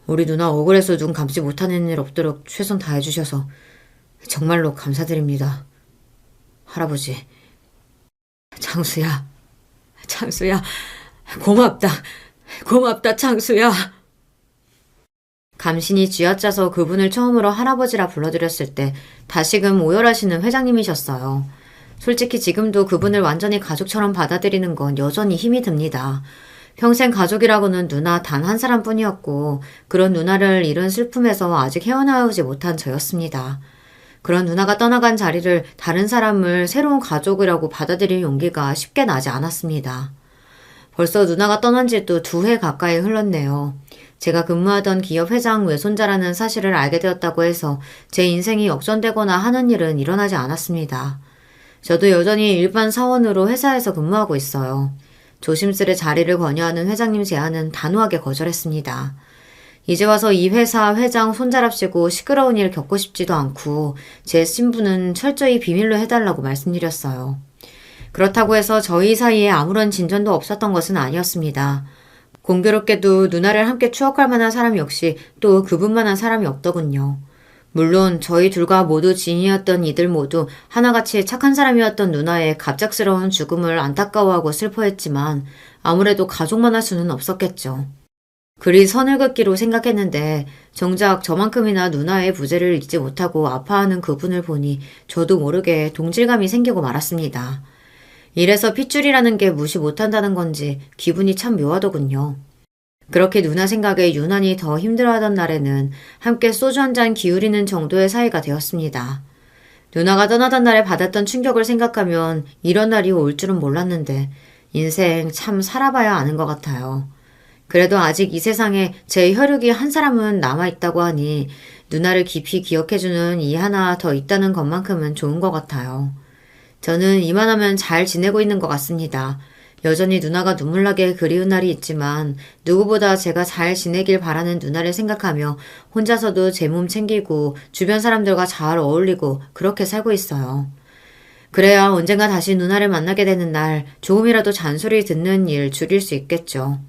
우리 누나 억울해서 눈 감지 못하는 일 없도록 최선 다해주셔서 정말로 감사드립니다. 할아버지. 창수야. 창수야. 고맙다. 고맙다, 창수야. 감신이 쥐어짜서 그분을 처음으로 할아버지라 불러드렸을 때 다시금 오열하시는 회장님이셨어요. 솔직히 지금도 그분을 완전히 가족처럼 받아들이는 건 여전히 힘이 듭니다. 평생 가족이라고는 누나 단 한 사람뿐이었고 그런 누나를 잃은 슬픔에서 아직 헤어나오지 못한 저였습니다. 그런 누나가 떠나간 자리를 다른 사람을 새로운 가족이라고 받아들일 용기가 쉽게 나지 않았습니다. 벌써 누나가 떠난 지도 2해 가까이 흘렀네요. 제가 근무하던 기업 회장 외손자라는 사실을 알게 되었다고 해서 제 인생이 역전되거나 하는 일은 일어나지 않았습니다. 저도 여전히 일반 사원으로 회사에서 근무하고 있어요. 조심스레 자리를 권유하는 회장님 제안은 단호하게 거절했습니다. 이제 와서 이 회사 회장 손자랍시고 시끄러운 일 겪고 싶지도 않고 제 신분은 철저히 비밀로 해달라고 말씀드렸어요. 그렇다고 해서 저희 사이에 아무런 진전도 없었던 것은 아니었습니다. 공교롭게도 누나를 함께 추억할 만한 사람 역시 또 그분만한 사람이 없더군요. 물론 저희 둘과 모두 지인이었던 이들 모두 하나같이 착한 사람이었던 누나의 갑작스러운 죽음을 안타까워하고 슬퍼했지만 아무래도 가족만 할 수는 없었겠죠. 그리 선을 긋기로 생각했는데 정작 저만큼이나 누나의 부재를 잊지 못하고 아파하는 그분을 보니 저도 모르게 동질감이 생기고 말았습니다. 이래서 핏줄이라는 게 무시 못한다는 건지 기분이 참 묘하더군요. 그렇게 누나 생각에 유난히 더 힘들어하던 날에는 함께 소주 한 잔 기울이는 정도의 사이가 되었습니다. 누나가 떠나던 날에 받았던 충격을 생각하면 이런 날이 올 줄은 몰랐는데 인생 참 살아봐야 아는 것 같아요. 그래도 아직 이 세상에 제 혈육이 한 사람은 남아있다고 하니 누나를 깊이 기억해주는 이 하나 더 있다는 것만큼은 좋은 것 같아요. 저는 이만하면 잘 지내고 있는 것 같습니다. 여전히 누나가 눈물나게 그리운 날이 있지만 누구보다 제가 잘 지내길 바라는 누나를 생각하며 혼자서도 제 몸 챙기고 주변 사람들과 잘 어울리고 그렇게 살고 있어요. 그래야 언젠가 다시 누나를 만나게 되는 날 조금이라도 잔소리 듣는 일 줄일 수 있겠죠.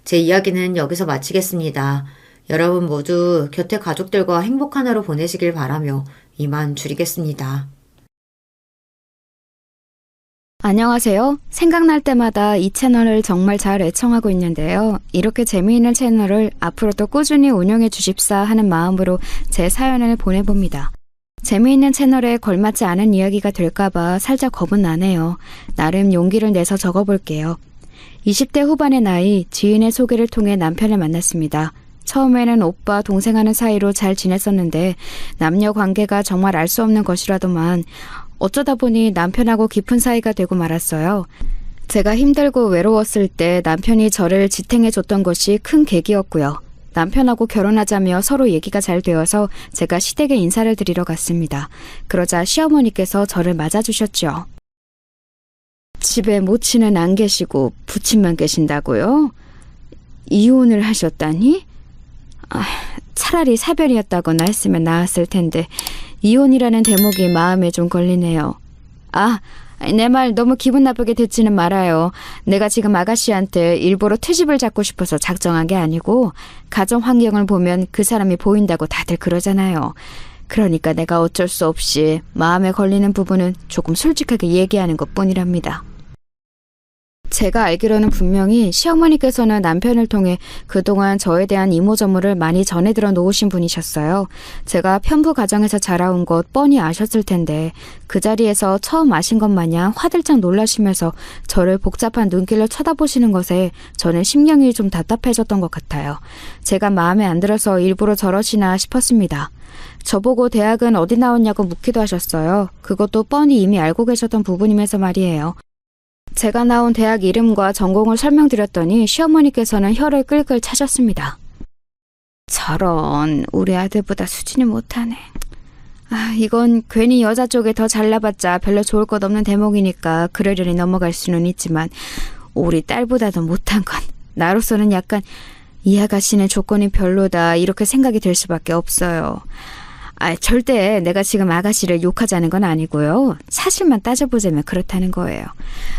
제 이야기는 여기서 마치겠습니다. 여러분 모두 곁에 가족들과 행복한 하루 보내시길 바라며 이만 줄이겠습니다. 안녕하세요. 생각날 때마다 이 채널을 정말 잘 애청하고 있는데요. 이렇게 재미있는 채널을 앞으로도 꾸준히 운영해 주십사 하는 마음으로 제 사연을 보내봅니다. 재미있는 채널에 걸맞지 않은 이야기가 될까봐 살짝 겁은 나네요. 나름 용기를 내서 적어볼게요. 20대 후반의 나이, 지인의 소개를 통해 남편을 만났습니다. 처음에는 오빠, 동생 하는 사이로 잘 지냈었는데 남녀 관계가 정말 알 수 없는 것이라더만 어쩌다 보니 남편하고 깊은 사이가 되고 말았어요. 제가 힘들고 외로웠을 때 남편이 저를 지탱해줬던 것이 큰 계기였고요. 남편하고 결혼하자며 서로 얘기가 잘 되어서 제가 시댁에 인사를 드리러 갔습니다. 그러자 시어머니께서 저를 맞아주셨죠. 집에 모친은 안 계시고 부친만 계신다고요? 이혼을 하셨다니? 차라리 사별이었다거나 했으면 나았을 텐데 이혼이라는 대목이 마음에 좀 걸리네요. 내 말 너무 기분 나쁘게 듣지는 말아요. 내가 지금 아가씨한테 일부러 트집을 잡고 싶어서 작정한 게 아니고 가정 환경을 보면 그 사람이 보인다고 다들 그러잖아요. 그러니까 내가 어쩔 수 없이 마음에 걸리는 부분은 조금 솔직하게 얘기하는 것뿐이랍니다. 제가 알기로는 분명히 시어머니께서는 남편을 통해 그동안 저에 대한 이모저모를 많이 전해들어 놓으신 분이셨어요. 제가 편부 가정에서 자라온 것 뻔히 아셨을 텐데 그 자리에서 처음 아신 것 마냥 화들짝 놀라시면서 저를 복잡한 눈길로 쳐다보시는 것에 저는 심경이 좀 답답해졌던 것 같아요. 제가 마음에 안 들어서 일부러 저러시나 싶었습니다. 저보고 대학은 어디 나왔냐고 묻기도 하셨어요. 그것도 뻔히 이미 알고 계셨던 부분이면서 말이에요. 제가 나온 대학 이름과 전공을 설명드렸더니 시어머니께서는 혀를 끌끌 차셨습니다. 저런, 우리 아들보다 수준이 못하네. 이건 괜히 여자 쪽에 더 잘나봤자 별로 좋을 것 없는 대목이니까 그러려니 넘어갈 수는 있지만 우리 딸보다도 못한 건 나로서는 약간 이 아가씨는 조건이 별로다 이렇게 생각이 될 수밖에 없어요. 절대 내가 지금 아가씨를 욕하자는 건 아니고요. 사실만 따져보자면 그렇다는 거예요.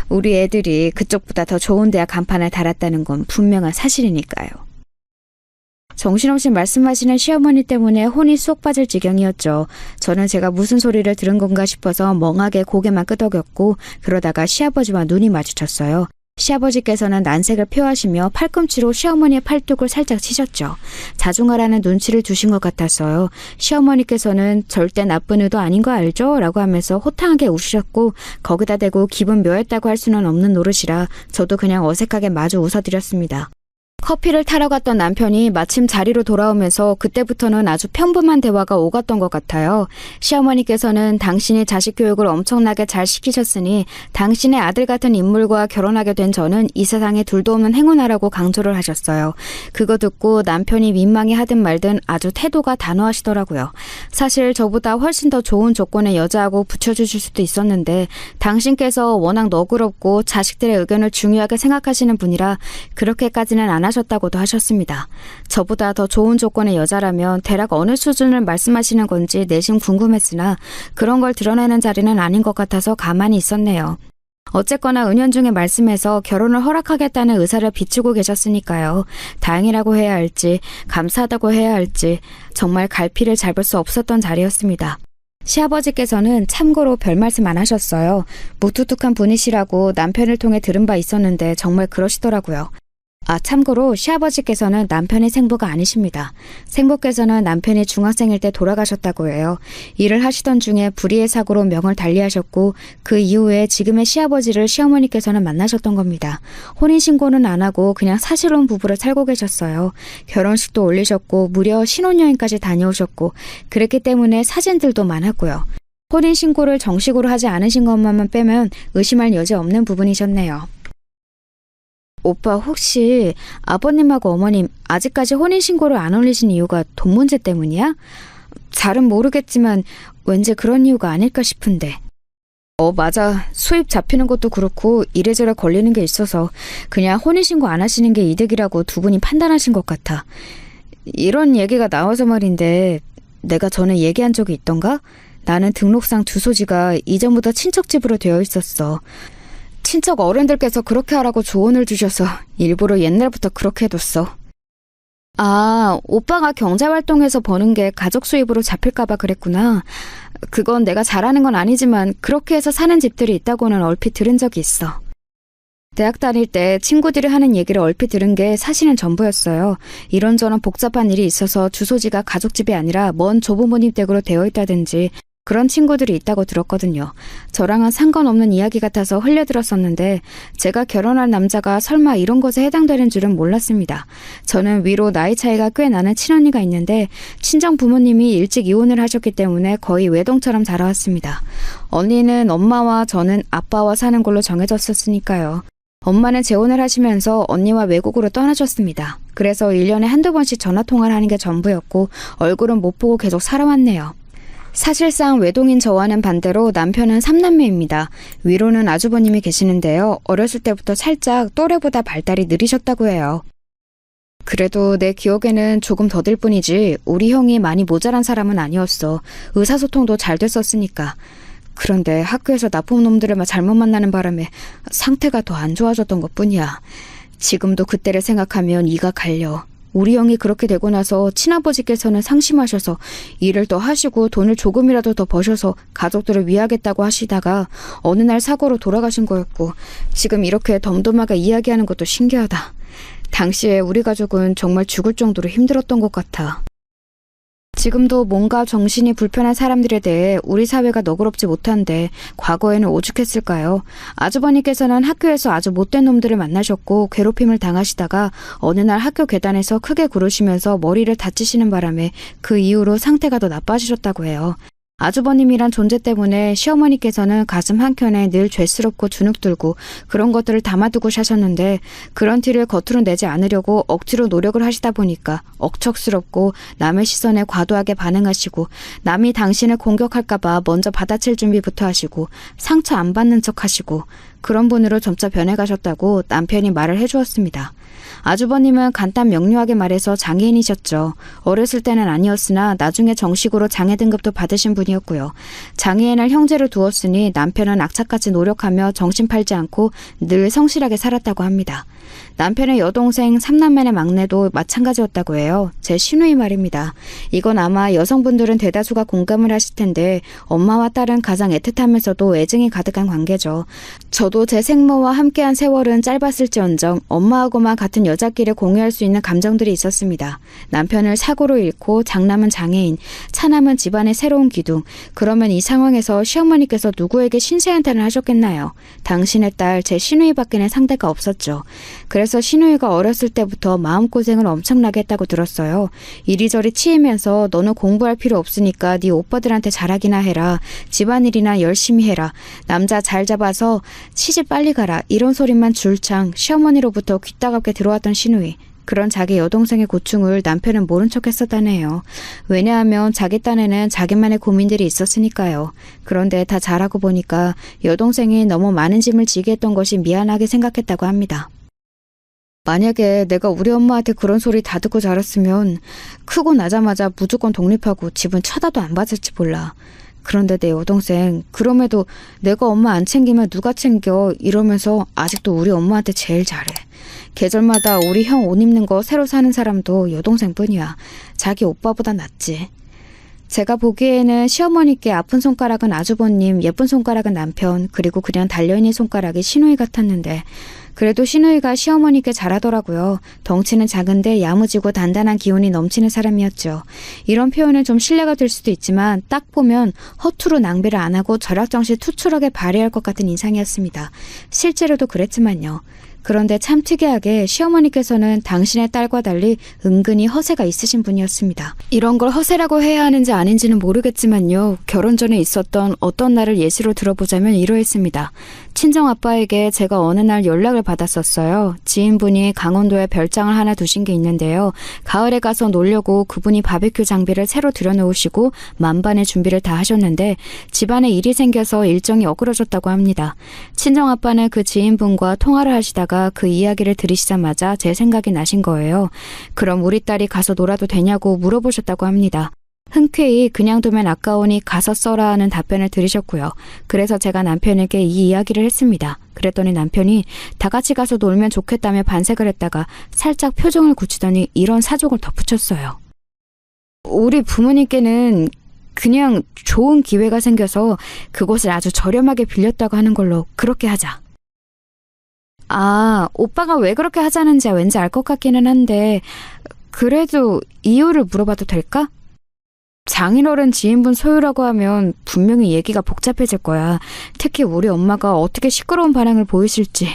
우리 애들이 그쪽보다 더 좋은 대학 간판을 달았다는 건 분명한 사실이니까요. 정신없이 말씀하시는 시어머니 때문에 혼이 쏙 빠질 지경이었죠. 저는 제가 무슨 소리를 들은 건가 싶어서 멍하게 고개만 끄덕였고 그러다가 시아버지와 눈이 마주쳤어요. 시아버지께서는 난색을 표하시며 팔꿈치로 시어머니의 팔뚝을 살짝 치셨죠. 자중하라는 눈치를 주신 것 같았어요. 시어머니께서는 절대 나쁜 의도 아닌 거 알죠? 라고 하면서 호탕하게 웃으셨고 거기다 대고 기분 묘했다고 할 수는 없는 노릇이라 저도 그냥 어색하게 마주 웃어드렸습니다. 커피를 타러 갔던 남편이 마침 자리로 돌아오면서 그때부터는 아주 평범한 대화가 오갔던 것 같아요. 시어머니께서는 당신이 자식 교육을 엄청나게 잘 시키셨으니 당신의 아들 같은 인물과 결혼하게 된 저는 이 세상에 둘도 없는 행운아라고 강조를 하셨어요. 그거 듣고 남편이 민망해 하든 말든 아주 태도가 단호하시더라고요. 사실 저보다 훨씬 더 좋은 조건의 여자하고 붙여주실 수도 있었는데 당신께서 워낙 너그럽고 자식들의 의견을 중요하게 생각하시는 분이라 그렇게까지는 안 하셨다고도 하셨습니다. 저보다 더 좋은 조건의 여자라면 대략 어느 수준을 말씀하시는 건지 내심 궁금했으나 그런 걸 드러내는 자리는 아닌 것 같아서 가만히 있었네요. 어쨌거나 은연중에 말씀해서 결혼을 허락하겠다는 의사를 비추고 계셨으니까요. 다행이라고 해야 할지 감사하다고 해야 할지 정말 갈피를 잡을 수 없었던 자리였습니다. 시아버지께서는 참고로 별 말씀 안 하셨어요. 무뚝뚝한 분이시라고 남편을 통해 들은 바 있었는데 정말 그러시더라고요. 참고로 시아버지께서는 남편의 생부가 아니십니다. 생부께서는 남편이 중학생일 때 돌아가셨다고 해요. 일을 하시던 중에 불의의 사고로 명을 달리하셨고 그 이후에 지금의 시아버지를 시어머니께서는 만나셨던 겁니다. 혼인신고는 안 하고 그냥 사실혼 부부로 살고 계셨어요. 결혼식도 올리셨고 무려 신혼여행까지 다녀오셨고 그랬기 때문에 사진들도 많았고요. 혼인신고를 정식으로 하지 않으신 것만 빼면 의심할 여지 없는 부분이셨네요. 오빠 혹시 아버님하고 어머님 아직까지 혼인신고를 안 올리신 이유가 돈 문제 때문이야? 잘은 모르겠지만 왠지 그런 이유가 아닐까 싶은데. 맞아. 수입 잡히는 것도 그렇고 이래저래 걸리는 게 있어서 그냥 혼인신고 안 하시는 게 이득이라고 두 분이 판단하신 것 같아. 이런 얘기가 나와서 말인데 내가 전에 얘기한 적이 있던가? 나는 등록상 주소지가 이전부터 친척 집으로 되어 있었어. 친척 어른들께서 그렇게 하라고 조언을 주셔서 일부러 옛날부터 그렇게 해뒀어. 오빠가 경제활동에서 버는 게 가족 수입으로 잡힐까봐 그랬구나. 그건 내가 잘하는 건 아니지만 그렇게 해서 사는 집들이 있다고는 얼핏 들은 적이 있어. 대학 다닐 때 친구들이 하는 얘기를 얼핏 들은 게 사실은 전부였어요. 이런저런 복잡한 일이 있어서 주소지가 가족집이 아니라 먼 조부모님 댁으로 되어 있다든지 그런 친구들이 있다고 들었거든요. 저랑은 상관없는 이야기 같아서 흘려들었었는데 제가 결혼할 남자가 설마 이런 것에 해당되는 줄은 몰랐습니다. 저는 위로 나이 차이가 꽤 나는 친언니가 있는데 친정 부모님이 일찍 이혼을 하셨기 때문에 거의 외동처럼 자라왔습니다. 언니는 엄마와 저는 아빠와 사는 걸로 정해졌었으니까요. 엄마는 재혼을 하시면서 언니와 외국으로 떠나셨습니다. 그래서 1년에 한두 번씩 전화통화를 하는 게 전부였고 얼굴은 못 보고 계속 살아왔네요. 사실상 외동인 저와는 반대로 남편은 3남매입니다. 위로는 아주버님이 계시는데요. 어렸을 때부터 살짝 또래보다 발달이 느리셨다고 해요. 그래도 내 기억에는 조금 더딜 뿐이지 우리 형이 많이 모자란 사람은 아니었어. 의사소통도 잘 됐었으니까. 그런데 학교에서 나쁜 놈들을 잘못 만나는 바람에 상태가 더 안 좋아졌던 것뿐이야. 지금도 그때를 생각하면 이가 갈려. 우리 형이 그렇게 되고 나서 친아버지께서는 상심하셔서 일을 더 하시고 돈을 조금이라도 더 버셔서 가족들을 위하겠다고 하시다가 어느 날 사고로 돌아가신 거였고 지금 이렇게 덤덤하게 이야기하는 것도 신기하다. 당시에 우리 가족은 정말 죽을 정도로 힘들었던 것 같아. 지금도 뭔가 정신이 불편한 사람들에 대해 우리 사회가 너그럽지 못한데 과거에는 오죽했을까요? 아주버님께서는 학교에서 아주 못된 놈들을 만나셨고 괴롭힘을 당하시다가 어느 날 학교 계단에서 크게 구르시면서 머리를 다치시는 바람에 그 이후로 상태가 더 나빠지셨다고 해요. 아주버님이란 존재 때문에 시어머니께서는 가슴 한켠에 늘 죄스럽고 주눅들고 그런 것들을 담아두고 사셨는데 그런 티를 겉으로 내지 않으려고 억지로 노력을 하시다 보니까 억척스럽고 남의 시선에 과도하게 반응하시고 남이 당신을 공격할까봐 먼저 받아칠 준비부터 하시고 상처 안 받는 척 하시고 그런 분으로 점차 변해가셨다고 남편이 말을 해주었습니다. 아주버님은 간단 명료하게 말해서 장애인이셨죠. 어렸을 때는 아니었으나 나중에 정식으로 장애 등급도 받으신 분이었고요. 장애인을 형제로 두었으니 남편은 악착같이 노력하며 정신 팔지 않고 늘 성실하게 살았다고 합니다. 남편의 여동생 3남매의 막내도 마찬가지였다고 해요. 제 시누이 말입니다. 이건 아마 여성분들은 대다수가 공감을 하실 텐데 엄마와 딸은 가장 애틋하면서도 애증이 가득한 관계죠. 저도 제 생모와 함께한 세월은 짧았을지언정 엄마하고만 같은 여자끼리 공유할 수 있는 감정들이 있었습니다. 남편을 사고로 잃고 장남은 장애인, 차남은 집안의 새로운 기둥. 그러면 이 상황에서 시어머니께서 누구에게 신세한탄을 하셨겠나요? 당신의 딸, 제 시누이밖에는 상대가 없었죠. 그래서 시누이가 어렸을 때부터 마음고생을 엄청나게 했다고 들었어요. 이리저리 치이면서 너는 공부할 필요 없으니까 네 오빠들한테 잘하기나 해라. 집안일이나 열심히 해라. 남자 잘 잡아서 시집 빨리 가라. 이런 소리만 줄창 시어머니로부터 귀 따갑게 들어왔던 시누이. 그런 자기 여동생의 고충을 남편은 모른 척 했었다네요. 왜냐하면 자기 딴에는 자기만의 고민들이 있었으니까요. 그런데 다 잘하고 보니까 여동생이 너무 많은 짐을 지게 했던 것이 미안하게 생각했다고 합니다. 만약에 내가 우리 엄마한테 그런 소리 다 듣고 자랐으면 크고 나자마자 무조건 독립하고 집은 쳐다도 안 봤을지 몰라. 그런데 내 여동생 그럼에도 내가 엄마 안 챙기면 누가 챙겨 이러면서 아직도 우리 엄마한테 제일 잘해. 계절마다 우리 형 옷 입는 거 새로 사는 사람도 여동생뿐이야. 자기 오빠보다 낫지. 제가 보기에는 시어머니께 아픈 손가락은 아주버님, 예쁜 손가락은 남편, 그리고 그냥 달려있는 손가락이 시누이 같았는데 그래도 신우이가 시어머니께 잘하더라고요. 덩치는 작은데 야무지고 단단한 기운이 넘치는 사람이었죠. 이런 표현은 좀 신뢰가 될 수도 있지만 딱 보면 허투루 낭비를 안 하고 절약정신 투철하게 발휘할 것 같은 인상이었습니다. 실제로도 그랬지만요. 그런데 참 특이하게 시어머니께서는 당신의 딸과 달리 은근히 허세가 있으신 분이었습니다. 이런 걸 허세라고 해야 하는지 아닌지는 모르겠지만요. 결혼 전에 있었던 어떤 날을 예시로 들어보자면 이러했습니다. 친정아빠에게 제가 어느 날 연락을 받았었어요. 지인분이 강원도에 별장을 하나 두신 게 있는데요. 가을에 가서 놀려고 그분이 바베큐 장비를 새로 들여놓으시고 만반의 준비를 다 하셨는데 집안에 일이 생겨서 일정이 어그러졌다고 합니다. 친정아빠는 그 지인분과 통화를 하시다가 그 이야기를 들으시자마자 제 생각이 나신 거예요. 그럼 우리 딸이 가서 놀아도 되냐고 물어보셨다고 합니다. 흔쾌히 그냥 두면 아까우니 가서 써라 하는 답변을 들으셨고요. 그래서 제가 남편에게 이 이야기를 했습니다. 그랬더니 남편이 다 같이 가서 놀면 좋겠다며 반색을 했다가 살짝 표정을 굳히더니 이런 사족을 덧붙였어요. 우리 부모님께는 그냥 좋은 기회가 생겨서 그곳을 아주 저렴하게 빌렸다고 하는 걸로 그렇게 하자. 아, 오빠가 왜 그렇게 하자는지 왠지 알 것 같기는 한데 그래도 이유를 물어봐도 될까? 장인어른 지인분 소유라고 하면 분명히 얘기가 복잡해질 거야. 특히 우리 엄마가 어떻게 시끄러운 반응을 보이실지.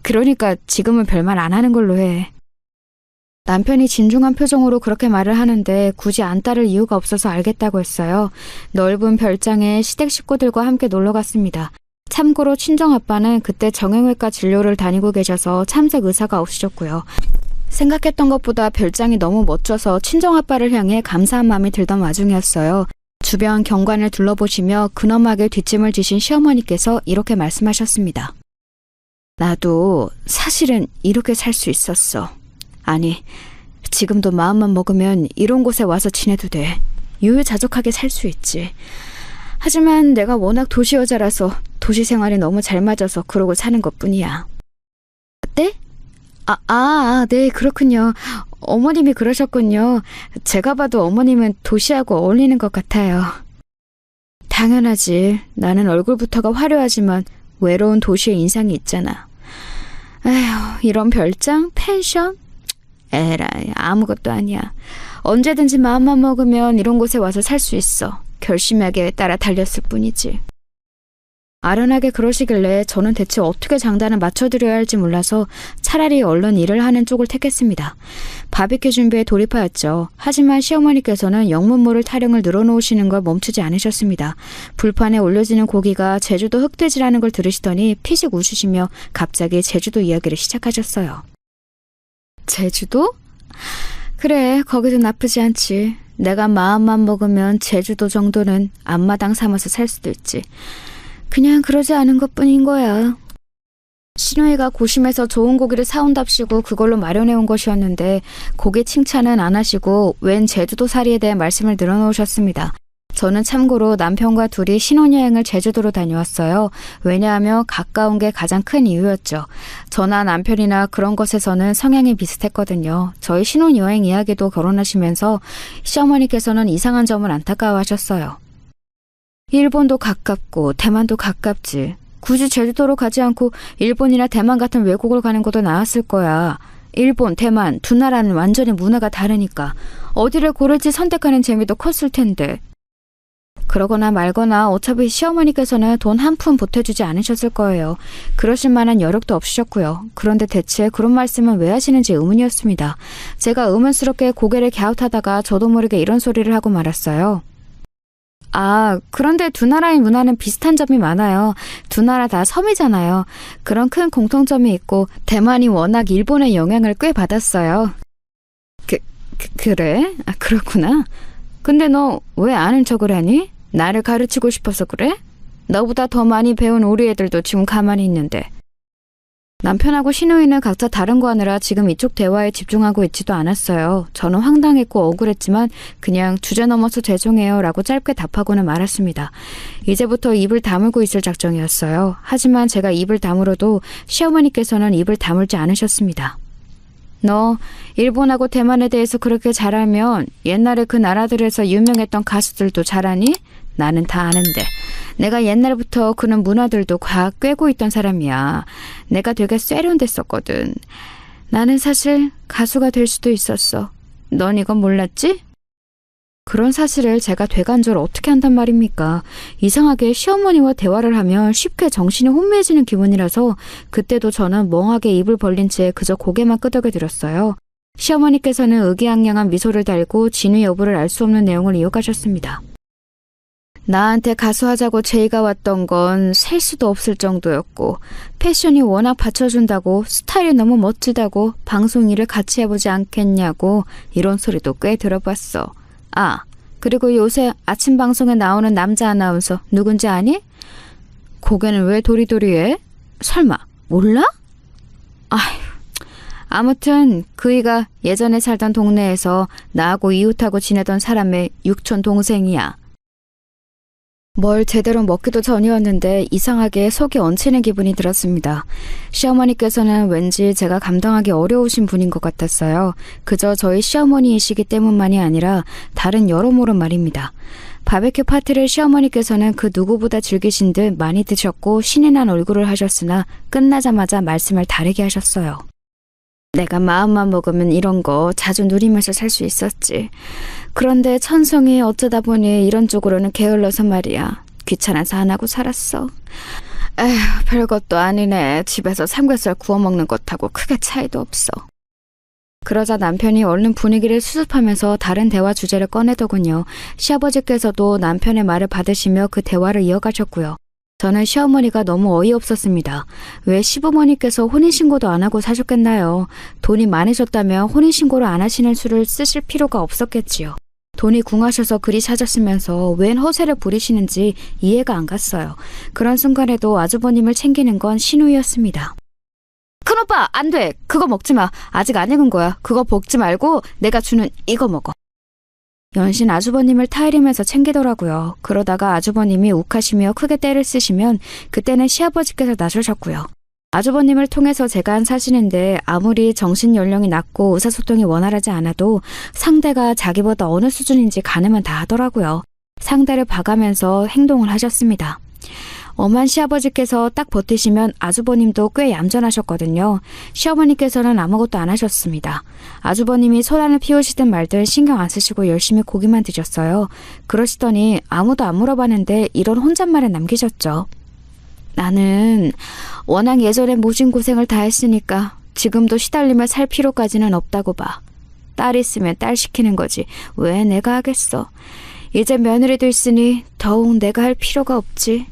그러니까 지금은 별말 안 하는 걸로 해. 남편이 진중한 표정으로 그렇게 말을 하는데 굳이 안 따를 이유가 없어서 알겠다고 했어요. 넓은 별장에 시댁 식구들과 함께 놀러 갔습니다. 참고로 친정아빠는 그때 정형외과 진료를 다니고 계셔서 참석 의사가 없으셨고요. 생각했던 것보다 별장이 너무 멋져서 친정아빠를 향해 감사한 마음이 들던 와중이었어요. 주변 경관을 둘러보시며 근엄하게 뒷짐을 지신 시어머니께서 이렇게 말씀하셨습니다. 나도 사실은 이렇게 살 수 있었어. 아니, 지금도 마음만 먹으면 이런 곳에 와서 지내도 돼. 유유자적하게 살 수 있지. 하지만 내가 워낙 도시 여자라서 도시 생활이 너무 잘 맞아서 그러고 사는 것뿐이야. 네? 네, 그렇군요. 어머님이 그러셨군요. 제가 봐도 어머님은 도시하고 어울리는 것 같아요. 당연하지. 나는 얼굴부터가 화려하지만 외로운 도시의 인상이 있잖아. 에휴, 이런 별장? 펜션? 에라이, 아무것도 아니야. 언제든지 마음만 먹으면 이런 곳에 와서 살 수 있어. 결심하게 따라 달렸을 뿐이지. 아련하게 그러시길래 저는 대체 어떻게 장단을 맞춰드려야 할지 몰라서 차라리 얼른 일을 하는 쪽을 택했습니다. 바비큐 준비에 돌입하였죠. 하지만 시어머니께서는 영문모를 타령을 늘어놓으시는 걸 멈추지 않으셨습니다. 불판에 올려지는 고기가 제주도 흑돼지라는 걸 들으시더니 피식 웃으시며 갑자기 제주도 이야기를 시작하셨어요. 제주도? 그래, 거기도 나쁘지 않지. 내가 마음만 먹으면 제주도 정도는 앞마당 삼아서 살 수도 있지. 그냥 그러지 않은 것뿐인 거야. 신우이가 고심해서 좋은 고기를 사온답시고 그걸로 마련해온 것이었는데 고기 칭찬은 안 하시고 웬 제주도살이에 대한 말씀을 늘어놓으셨습니다. 저는 참고로 남편과 둘이 신혼여행을 제주도로 다녀왔어요. 왜냐하면 가까운 게 가장 큰 이유였죠. 저나 남편이나 그런 것에서는 성향이 비슷했거든요. 저희 신혼여행 이야기도 결혼하시면서 시어머니께서는 이상한 점을 안타까워하셨어요. 일본도 가깝고 대만도 가깝지. 굳이 제주도로 가지 않고 일본이나 대만 같은 외국을 가는 것도 나았을 거야. 일본, 대만 두 나라는 완전히 문화가 다르니까 어디를 고를지 선택하는 재미도 컸을 텐데. 그러거나 말거나 어차피 시어머니께서는 돈 한 푼 보태주지 않으셨을 거예요. 그러실 만한 여력도 없으셨고요. 그런데 대체 그런 말씀은 왜 하시는지 의문이었습니다. 제가 의문스럽게 고개를 갸웃하다가 저도 모르게 이런 소리를 하고 말았어요. 그런데 두 나라의 문화는 비슷한 점이 많아요. 두 나라 다 섬이잖아요. 그런 큰 공통점이 있고 대만이 워낙 일본의 영향을 꽤 받았어요. 그래? 그렇구나. 근데 너 왜 아는 척을 하니? 나를 가르치고 싶어서 그래? 너보다 더 많이 배운 우리 애들도 지금 가만히 있는데. 남편하고 신우이는 각자 다른 거 하느라 지금 이쪽 대화에 집중하고 있지도 않았어요. 저는 황당했고 억울했지만 그냥 주제 넘어서 죄송해요 라고 짧게 답하고는 말았습니다. 이제부터 입을 다물고 있을 작정이었어요. 하지만 제가 입을 다물어도 시어머니께서는 입을 다물지 않으셨습니다. 너 일본하고 대만에 대해서 그렇게 잘 알면 옛날에 그 나라들에서 유명했던 가수들도 잘 아니? 나는 다 아는데. 내가 옛날부터 그런 문화들도 다 꿰고 있던 사람이야. 내가 되게 세련됐었거든. 나는 사실 가수가 될 수도 있었어. 넌 이건 몰랐지? 그런 사실을 제가 되간절 어떻게 한단 말입니까? 이상하게 시어머니와 대화를 하면 쉽게 정신이 혼미해지는 기분이라서 그때도 저는 멍하게 입을 벌린 채 그저 고개만 끄덕여들었어요. 시어머니께서는 의기양양한 미소를 달고 진위 여부를 알 수 없는 내용을 이어가셨습니다. 나한테 가수하자고 제의가 왔던 건 셀 수도 없을 정도였고 패션이 워낙 받쳐준다고 스타일이 너무 멋지다고 방송 일을 같이 해보지 않겠냐고 이런 소리도 꽤 들어봤어. 아, 그리고 요새 아침 방송에 나오는 남자 아나운서 누군지 아니? 고개는 왜 도리도리해? 설마 몰라? 아휴, 아무튼 그이가 예전에 살던 동네에서 나하고 이웃하고 지내던 사람의 육촌 동생이야. 뭘 제대로 먹기도 전이었는데 이상하게 속이 얹히는 기분이 들었습니다. 시어머니께서는 왠지 제가 감당하기 어려우신 분인 것 같았어요. 그저 저희 시어머니이시기 때문만이 아니라 다른 여러모로 말입니다. 바베큐 파티를 시어머니께서는 그 누구보다 즐기신 듯 많이 드셨고 신이 난 얼굴을 하셨으나 끝나자마자 말씀을 다르게 하셨어요. 내가 마음만 먹으면 이런 거 자주 누리면서 살 수 있었지. 그런데 천성이 어쩌다 보니 이런 쪽으로는 게을러서 말이야. 귀찮아서 안 하고 살았어. 에휴, 별것도 아니네. 집에서 삼겹살 구워 먹는 것하고 크게 차이도 없어. 그러자 남편이 얼른 분위기를 수습하면서 다른 대화 주제를 꺼내더군요. 시아버지께서도 남편의 말을 받으시며 그 대화를 이어가셨고요. 저는 시어머니가 너무 어이없었습니다. 왜 시부모님께서 혼인신고도 안 하고 사셨겠나요? 돈이 많으셨다면 혼인신고를 안 하시는 수를 쓰실 필요가 없었겠지요. 돈이 궁하셔서 그리 찾았으면서 웬 허세를 부리시는지 이해가 안 갔어요. 그런 순간에도 아주버님을 챙기는 건 신우이였습니다. 큰오빠, 안 돼. 그거 먹지 마. 아직 안 익은 거야. 그거 볶지 말고 내가 주는 이거 먹어. 연신 아주버님을 타이르면서 챙기더라고요. 그러다가 아주버님이 욱하시며 크게 때를 쓰시면 그때는 시아버지께서 나서셨고요. 아주버님을 통해서 제가 한 사실인데 아무리 정신 연령이 낮고 의사소통이 원활하지 않아도 상대가 자기보다 어느 수준인지 가늠은 다 하더라고요. 상대를 봐가면서 행동을 하셨습니다. 엄한 시아버지께서 딱 버티시면 아주버님도 꽤 얌전하셨거든요. 시어머니께서는 아무것도 안 하셨습니다. 아주버님이 소란을 피우시든 말든 신경 안 쓰시고 열심히 고기만 드셨어요. 그러시더니 아무도 안 물어봤는데 이런 혼잣말을 남기셨죠. 나는 워낙 예전에 모진 고생을 다 했으니까 지금도 시달리며 살 필요까지는 없다고 봐. 딸 있으면 딸 시키는 거지. 왜 내가 하겠어. 이제 며느리도 있으니 더욱 내가 할 필요가 없지.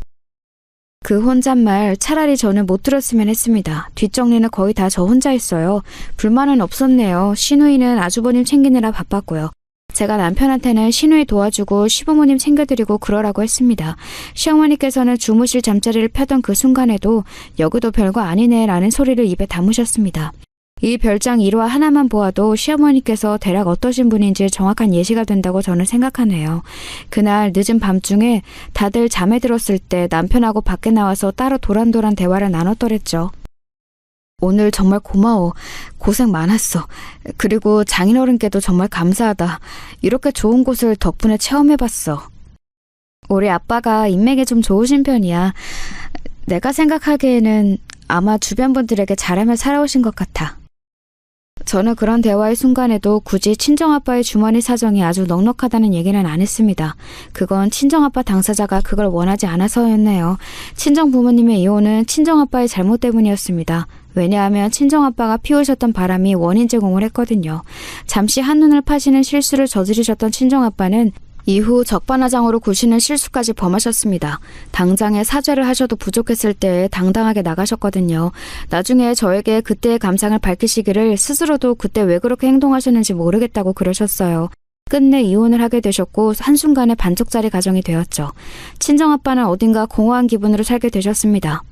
그 혼잣말 차라리 저는 못 들었으면 했습니다. 뒷정리는 거의 다 저 혼자 했어요. 불만은 없었네요. 시누이는 아주버님 챙기느라 바빴고요. 제가 남편한테는 시누이 도와주고 시부모님 챙겨드리고 그러라고 했습니다. 시어머니께서는 주무실 잠자리를 펴던 그 순간에도 여기도 별거 아니네 라는 소리를 입에 담으셨습니다. 이 별장 일화 하나만 보아도 시어머니께서 대략 어떠신 분인지 정확한 예시가 된다고 저는 생각하네요. 그날 늦은 밤중에 다들 잠에 들었을 때 남편하고 밖에 나와서 따로 도란도란 대화를 나눴더랬죠. 오늘 정말 고마워. 고생 많았어. 그리고 장인어른께도 정말 감사하다. 이렇게 좋은 곳을 덕분에 체험해봤어. 우리 아빠가 인맥이 좀 좋으신 편이야. 내가 생각하기에는 아마 주변 분들에게 잘하며 살아오신 것 같아. 저는 그런 대화의 순간에도 굳이 친정아빠의 주머니 사정이 아주 넉넉하다는 얘기는 안 했습니다. 그건 친정아빠 당사자가 그걸 원하지 않아서였네요. 친정부모님의 이혼은 친정아빠의 잘못 때문이었습니다. 왜냐하면 친정아빠가 피우셨던 바람이 원인 제공을 했거든요. 잠시 한눈을 파시는 실수를 저지르셨던 친정아빠는 이후 적반하장으로 구시는 실수까지 범하셨습니다. 당장에 사죄를 하셔도 부족했을 때에 당당하게 나가셨거든요. 나중에 저에게 그때의 감상을 밝히시기를 스스로도 그때 왜 그렇게 행동하셨는지 모르겠다고 그러셨어요. 끝내 이혼을 하게 되셨고 한순간에 반쪽짜리 가정이 되었죠. 친정아빠는 어딘가 공허한 기분으로 살게 되셨습니다.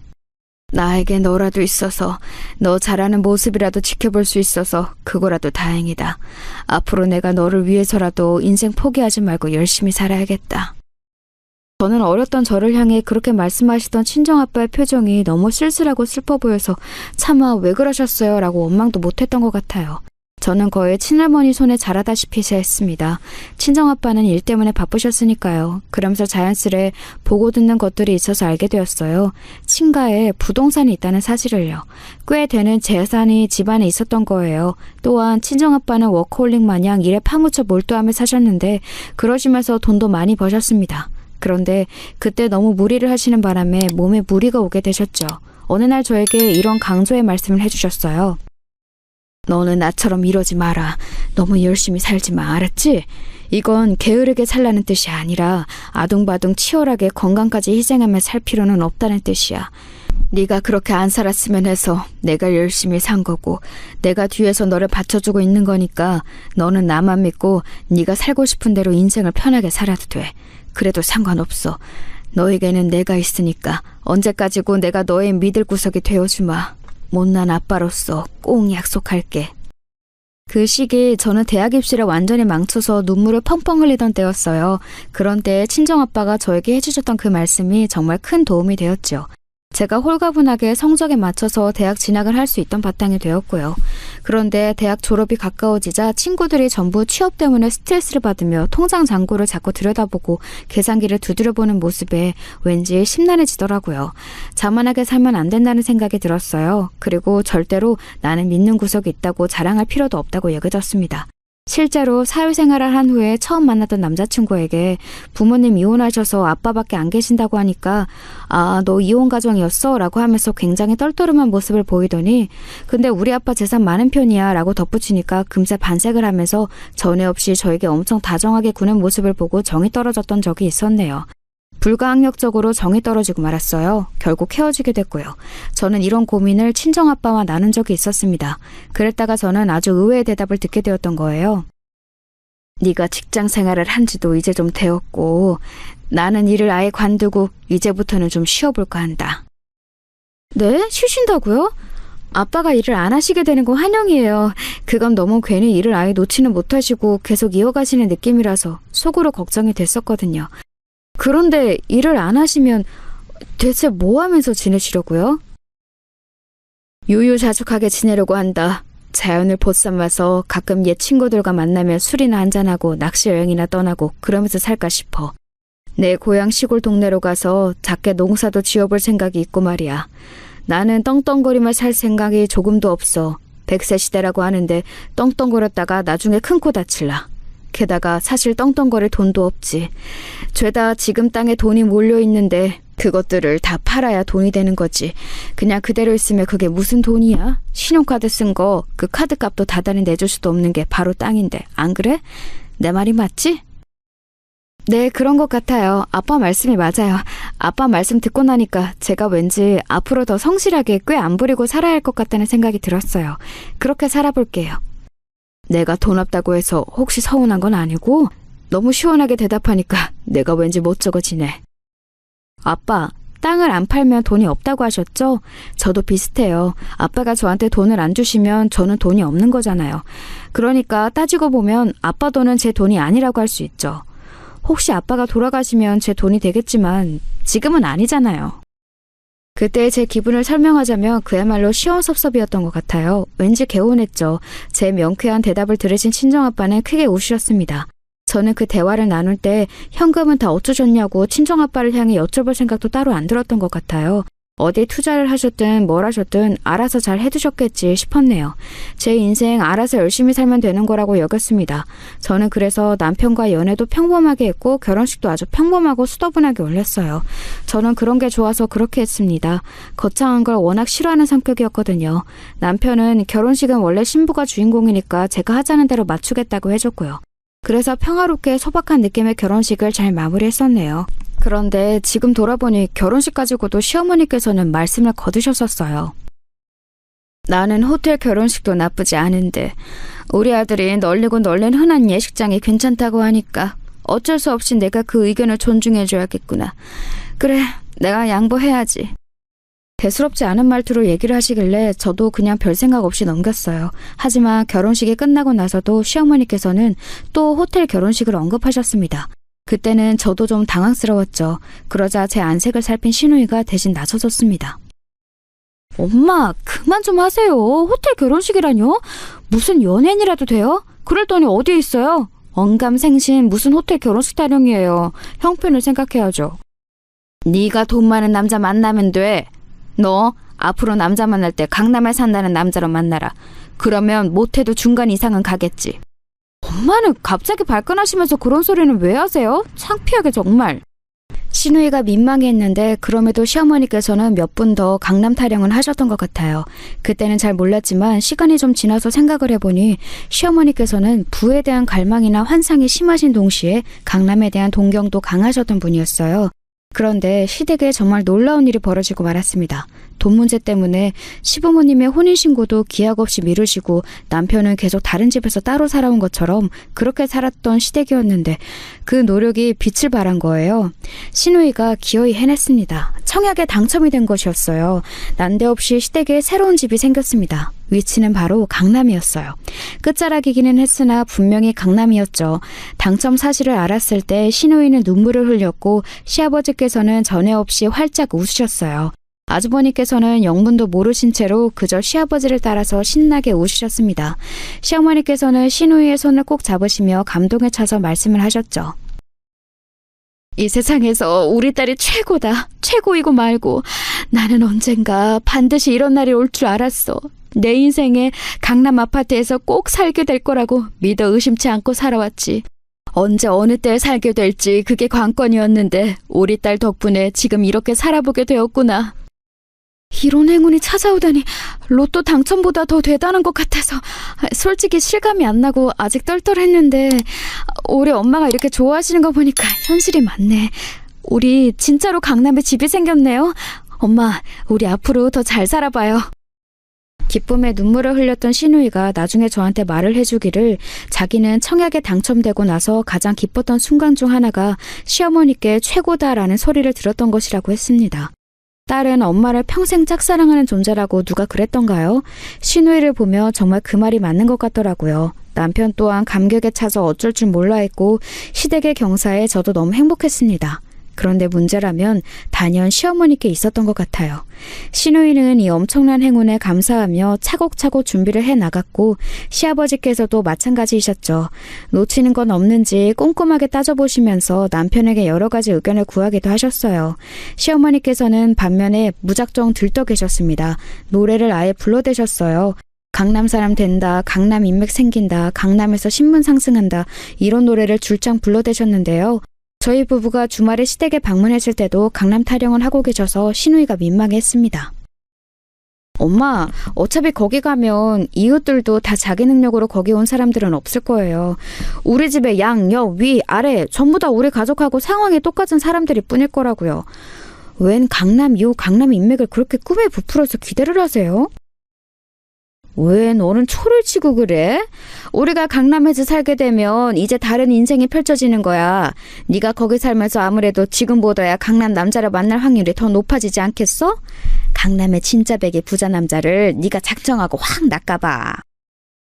나에게 너라도 있어서 너 잘하는 모습이라도 지켜볼 수 있어서 그거라도 다행이다. 앞으로 내가 너를 위해서라도 인생 포기하지 말고 열심히 살아야겠다. 저는 어렸던 저를 향해 그렇게 말씀하시던 친정아빠의 표정이 너무 쓸쓸하고 슬퍼 보여서 차마 왜 그러셨어요? 라고 원망도 못했던 것 같아요. 저는 거의 친할머니 손에 자라다시피 했습니다. 친정아빠는 일 때문에 바쁘셨으니까요. 그러면서 자연스레 보고 듣는 것들이 있어서 알게 되었어요. 친가에 부동산이 있다는 사실을요. 꽤 되는 재산이 집안에 있었던 거예요. 또한 친정아빠는 워커홀릭 마냥 일에 파묻혀 몰두하며 사셨는데 그러시면서 돈도 많이 버셨습니다. 그런데 그때 너무 무리를 하시는 바람에 몸에 무리가 오게 되셨죠. 어느 날 저에게 이런 강조의 말씀을 해주셨어요. 너는 나처럼 이러지 마라. 너무 열심히 살지 마. 알았지? 이건 게으르게 살라는 뜻이 아니라 아둥바둥 치열하게 건강까지 희생하며 살 필요는 없다는 뜻이야. 네가 그렇게 안 살았으면 해서 내가 열심히 산 거고 내가 뒤에서 너를 받쳐주고 있는 거니까 너는 나만 믿고 네가 살고 싶은 대로 인생을 편하게 살아도 돼. 그래도 상관없어. 너에게는 내가 있으니까 언제까지고 내가 너의 믿을 구석이 되어주마. 못난 아빠로서 꼭 약속할게. 그 시기 저는 대학 입시를 완전히 망쳐서 눈물을 펑펑 흘리던 때였어요. 그런 때에 친정아빠가 저에게 해주셨던 그 말씀이 정말 큰 도움이 되었죠. 제가 홀가분하게 성적에 맞춰서 대학 진학을 할 수 있던 바탕이 되었고요. 그런데 대학 졸업이 가까워지자 친구들이 전부 취업 때문에 스트레스를 받으며 통장 잔고를 자꾸 들여다보고 계산기를 두드려보는 모습에 왠지 심란해지더라고요. 자만하게 살면 안 된다는 생각이 들었어요. 그리고 절대로 나는 믿는 구석이 있다고 자랑할 필요도 없다고 여겨졌습니다. 실제로 사회생활을 한 후에 처음 만났던 남자친구에게 부모님 이혼하셔서 아빠밖에 안 계신다고 하니까 아, 너 이혼 가정이었어? 라고 하면서 굉장히 떨떠름한 모습을 보이더니 근데 우리 아빠 재산 많은 편이야 라고 덧붙이니까 금세 반색을 하면서 전에 없이 저에게 엄청 다정하게 구는 모습을 보고 정이 떨어졌던 적이 있었네요. 불가항력적으로 정이 떨어지고 말았어요. 결국 헤어지게 됐고요. 저는 이런 고민을 친정아빠와 나눈 적이 있었습니다. 그랬다가 저는 아주 의외의 대답을 듣게 되었던 거예요. 네가 직장 생활을 한 지도 이제 좀 되었고 나는 일을 아예 관두고 이제부터는 좀 쉬어볼까 한다. 네? 쉬신다고요? 아빠가 일을 안 하시게 되는 건 환영이에요. 그건 너무 괜히 일을 아예 놓지는 못하시고 계속 이어가시는 느낌이라서 속으로 걱정이 됐었거든요. 그런데 일을 안 하시면 대체 뭐 하면서 지내시려고요? 유유자적하게 지내려고 한다. 자연을 보쌈아서 가끔 옛 친구들과 만나면 술이나 한잔하고 낚시 여행이나 떠나고 그러면서 살까 싶어. 내 고향 시골 동네로 가서 작게 농사도 지어볼 생각이 있고 말이야. 나는 떵떵거리며 살 생각이 조금도 없어. 100세 시대라고 하는데 떵떵거렸다가 나중에 큰 코 다칠라. 게다가 사실 떵떵거릴 돈도 없지. 죄다 지금 땅에 돈이 몰려있는데 그것들을 다 팔아야 돈이 되는 거지. 그냥 그대로 있으면 그게 무슨 돈이야? 신용카드 쓴 거 그 카드값도 다달이 내줄 수도 없는 게 바로 땅인데 안 그래? 내 말이 맞지? 네, 그런 것 같아요. 아빠 말씀이 맞아요. 아빠 말씀 듣고 나니까 제가 왠지 앞으로 더 성실하게 꽤 안 부리고 살아야 할 것 같다는 생각이 들었어요. 그렇게 살아볼게요. 내가 돈 없다고 해서 혹시 서운한 건 아니고 너무 시원하게 대답하니까 내가 왠지 멋쩍어지네. 아빠, 땅을 안 팔면 돈이 없다고 하셨죠? 저도 비슷해요. 아빠가 저한테 돈을 안 주시면 저는 돈이 없는 거잖아요. 그러니까 따지고 보면 아빠 돈은 제 돈이 아니라고 할 수 있죠. 혹시 아빠가 돌아가시면 제 돈이 되겠지만 지금은 아니잖아요. 그때 제 기분을 설명하자면 그야말로 시원섭섭이었던 것 같아요. 왠지 개운했죠. 제 명쾌한 대답을 들으신 친정아빠는 크게 웃으셨습니다. 저는 그 대화를 나눌 때 현금은 다 어쩌셨냐고 친정아빠를 향해 여쭤볼 생각도 따로 안 들었던 것 같아요. 어디에 투자를 하셨든 뭘 하셨든 알아서 잘 해두셨겠지 싶었네요. 제 인생 알아서 열심히 살면 되는 거라고 여겼습니다. 저는 그래서 남편과 연애도 평범하게 했고 결혼식도 아주 평범하고 수더분하게 올렸어요. 저는 그런 게 좋아서 그렇게 했습니다. 거창한 걸 워낙 싫어하는 성격이었거든요. 남편은 결혼식은 원래 신부가 주인공이니까 제가 하자는 대로 맞추겠다고 해줬고요. 그래서 평화롭게 소박한 느낌의 결혼식을 잘 마무리했었네요. 그런데 지금 돌아보니 결혼식 가지고도 시어머니께서는 말씀을 거두셨었어요. 나는 호텔 결혼식도 나쁘지 않은데 우리 아들이 널리고 널린 흔한 예식장이 괜찮다고 하니까 어쩔 수 없이 내가 그 의견을 존중해줘야겠구나. 그래, 내가 양보해야지. 대수롭지 않은 말투로 얘기를 하시길래 저도 그냥 별 생각 없이 넘겼어요. 하지만 결혼식이 끝나고 나서도 시어머니께서는 또 호텔 결혼식을 언급하셨습니다. 그때는 저도 좀 당황스러웠죠. 그러자 제 안색을 살핀 시누이가 대신 나서줬습니다. 엄마, 그만 좀 하세요. 호텔 결혼식이라뇨? 무슨 연예인이라도 돼요? 그랬더니 어디에 있어요? 언감생심 무슨 호텔 결혼식 타령이에요. 형편을 생각해야죠. 네가 돈 많은 남자 만나면 돼. 너 앞으로 남자 만날 때 강남에 산다는 남자로 만나라. 그러면 못해도 중간 이상은 가겠지. 엄마는 갑자기 발끈하시면서 그런 소리는 왜 하세요? 창피하게 정말. 신우이가 민망해했는데 그럼에도 시어머니께서는 몇 분 더 강남 타령을 하셨던 것 같아요. 그때는 잘 몰랐지만 시간이 좀 지나서 생각을 해보니 시어머니께서는 부에 대한 갈망이나 환상이 심하신 동시에 강남에 대한 동경도 강하셨던 분이었어요. 그런데 시댁에 정말 놀라운 일이 벌어지고 말았습니다. 돈 문제 때문에 시부모님의 혼인신고도 기약 없이 미루시고 남편은 계속 다른 집에서 따로 살아온 것처럼 그렇게 살았던 시댁이었는데 그 노력이 빛을 발한 거예요. 시누이가 기어이 해냈습니다. 청약에 당첨이 된 것이었어요. 난데없이 시댁에 새로운 집이 생겼습니다. 위치는 바로 강남이었어요. 끝자락이기는 했으나 분명히 강남이었죠. 당첨 사실을 알았을 때 시누이는 눈물을 흘렸고 시아버지께서는 전에 없이 활짝 웃으셨어요. 아주버니께서는 영문도 모르신 채로 그저 시아버지를 따라서 신나게 웃으셨습니다. 시어머니께서는 시누이의 손을 꼭 잡으시며 감동에 차서 말씀을 하셨죠. 이 세상에서 우리 딸이 최고다. 최고이고 말고. 나는 언젠가 반드시 이런 날이 올 줄 알았어. 내 인생에 강남 아파트에서 꼭 살게 될 거라고 믿어 의심치 않고 살아왔지. 언제 어느 때에 살게 될지 그게 관건이었는데 우리 딸 덕분에 지금 이렇게 살아보게 되었구나. 이런 행운이 찾아오다니 로또 당첨보다 더 대단한 것 같아서 솔직히 실감이 안 나고 아직 떨떨했는데 우리 엄마가 이렇게 좋아하시는 거 보니까 현실이 맞네. 우리 진짜로 강남에 집이 생겼네요. 엄마, 우리 앞으로 더 잘 살아봐요. 기쁨에 눈물을 흘렸던 시누이가 나중에 저한테 말을 해주기를 자기는 청약에 당첨되고 나서 가장 기뻤던 순간 중 하나가 시어머니께 최고다라는 소리를 들었던 것이라고 했습니다. 딸은 엄마를 평생 짝사랑하는 존재라고 누가 그랬던가요? 시누이를 보며 정말 그 말이 맞는 것 같더라고요. 남편 또한 감격에 차서 어쩔 줄 몰라 했고 시댁의 경사에 저도 너무 행복했습니다. 그런데 문제라면 단연 시어머니께 있었던 것 같아요. 시누이는 이 엄청난 행운에 감사하며 차곡차곡 준비를 해나갔고 시아버지께서도 마찬가지이셨죠. 놓치는 건 없는지 꼼꼼하게 따져보시면서 남편에게 여러 가지 의견을 구하기도 하셨어요. 시어머니께서는 반면에 무작정 들떠 계셨습니다. 노래를 아예 불러대셨어요. 강남 사람 된다, 강남 인맥 생긴다, 강남에서 신분 상승한다 이런 노래를 줄창 불러대셨는데요. 저희 부부가 주말에 시댁에 방문했을 때도 강남 타령을 하고 계셔서 시누이가 민망했습니다. 엄마, 어차피 거기 가면 이웃들도 다 자기 능력으로 거기 온 사람들은 없을 거예요. 우리 집에 양, 여, 위, 아래 전부 다 우리 가족하고 상황이 똑같은 사람들일 뿐일 거라고요. 웬 강남 이웃, 강남 인맥을 그렇게 꿈에 부풀어서 기대를 하세요? 왜 너는 초를 치고 그래? 우리가 강남에서 살게 되면 이제 다른 인생이 펼쳐지는 거야. 네가 거기 살면서 아무래도 지금보다야 강남 남자를 만날 확률이 더 높아지지 않겠어? 강남의 진짜 백의 부자 남자를 네가 작정하고 확 낚아봐.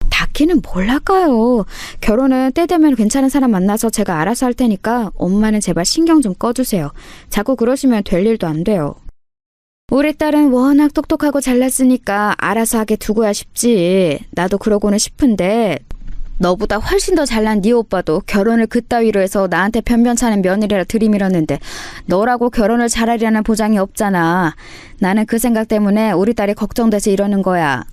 닦기는 뭘 낚아요. 결혼은 때 되면 괜찮은 사람 만나서 제가 알아서 할 테니까 엄마는 제발 신경 좀 꺼주세요. 자꾸 그러시면 될 일도 안 돼요. 우리 딸은 워낙 똑똑하고 잘났으니까 알아서 하게 두고야 싶지. 나도 그러고는 싶은데 너보다 훨씬 더 잘난 네 오빠도 결혼을 그따위로 해서 나한테 변변찮은 며느리라 들이밀었는데 너라고 결혼을 잘하리라는 보장이 없잖아. 나는 그 생각 때문에 우리 딸이 걱정돼서 이러는 거야.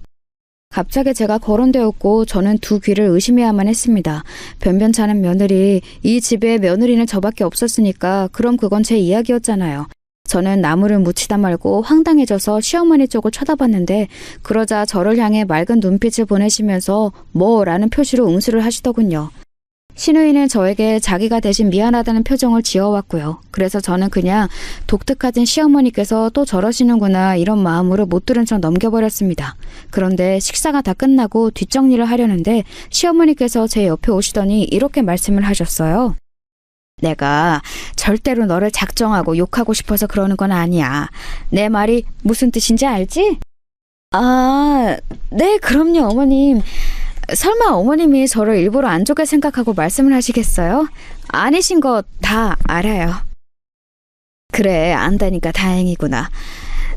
갑자기 제가 거론되었고 저는 두 귀를 의심해야만 했습니다. 변변찮은 며느리, 이 집에 며느리는 저밖에 없었으니까 그럼 그건 제 이야기였잖아요. 저는 나무를 묻히다 말고 황당해져서 시어머니 쪽을 쳐다봤는데 그러자 저를 향해 맑은 눈빛을 보내시면서 뭐라는 표시로 응수를 하시더군요. 시누이는 저에게 자기가 대신 미안하다는 표정을 지어왔고요. 그래서 저는 그냥 독특하신 시어머니께서 또 저러시는구나 이런 마음으로 못 들은 척 넘겨버렸습니다. 그런데 식사가 다 끝나고 뒷정리를 하려는데 시어머니께서 제 옆에 오시더니 이렇게 말씀을 하셨어요. 내가 절대로 너를 작정하고 욕하고 싶어서 그러는 건 아니야. 내 말이 무슨 뜻인지 알지? 아, 네, 그럼요, 어머님. 설마 어머님이 저를 일부러 안 좋게 생각하고 말씀을 하시겠어요? 아니신 거 다 알아요. 그래, 안다니까 다행이구나.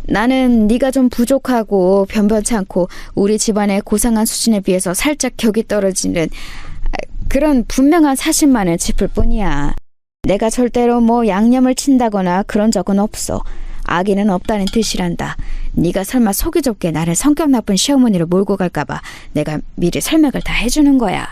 나는 네가 좀 부족하고 변변치 않고 우리 집안의 고상한 수준에 비해서 살짝 격이 떨어지는 그런 분명한 사실만을 짚을 뿐이야. 내가 절대로 뭐 양념을 친다거나 그런 적은 없어. 악의는 없다는 뜻이란다. 네가 설마 속이 좁게 나를 성격 나쁜 시어머니로 몰고 갈까봐 내가 미리 설명을 다 해주는 거야.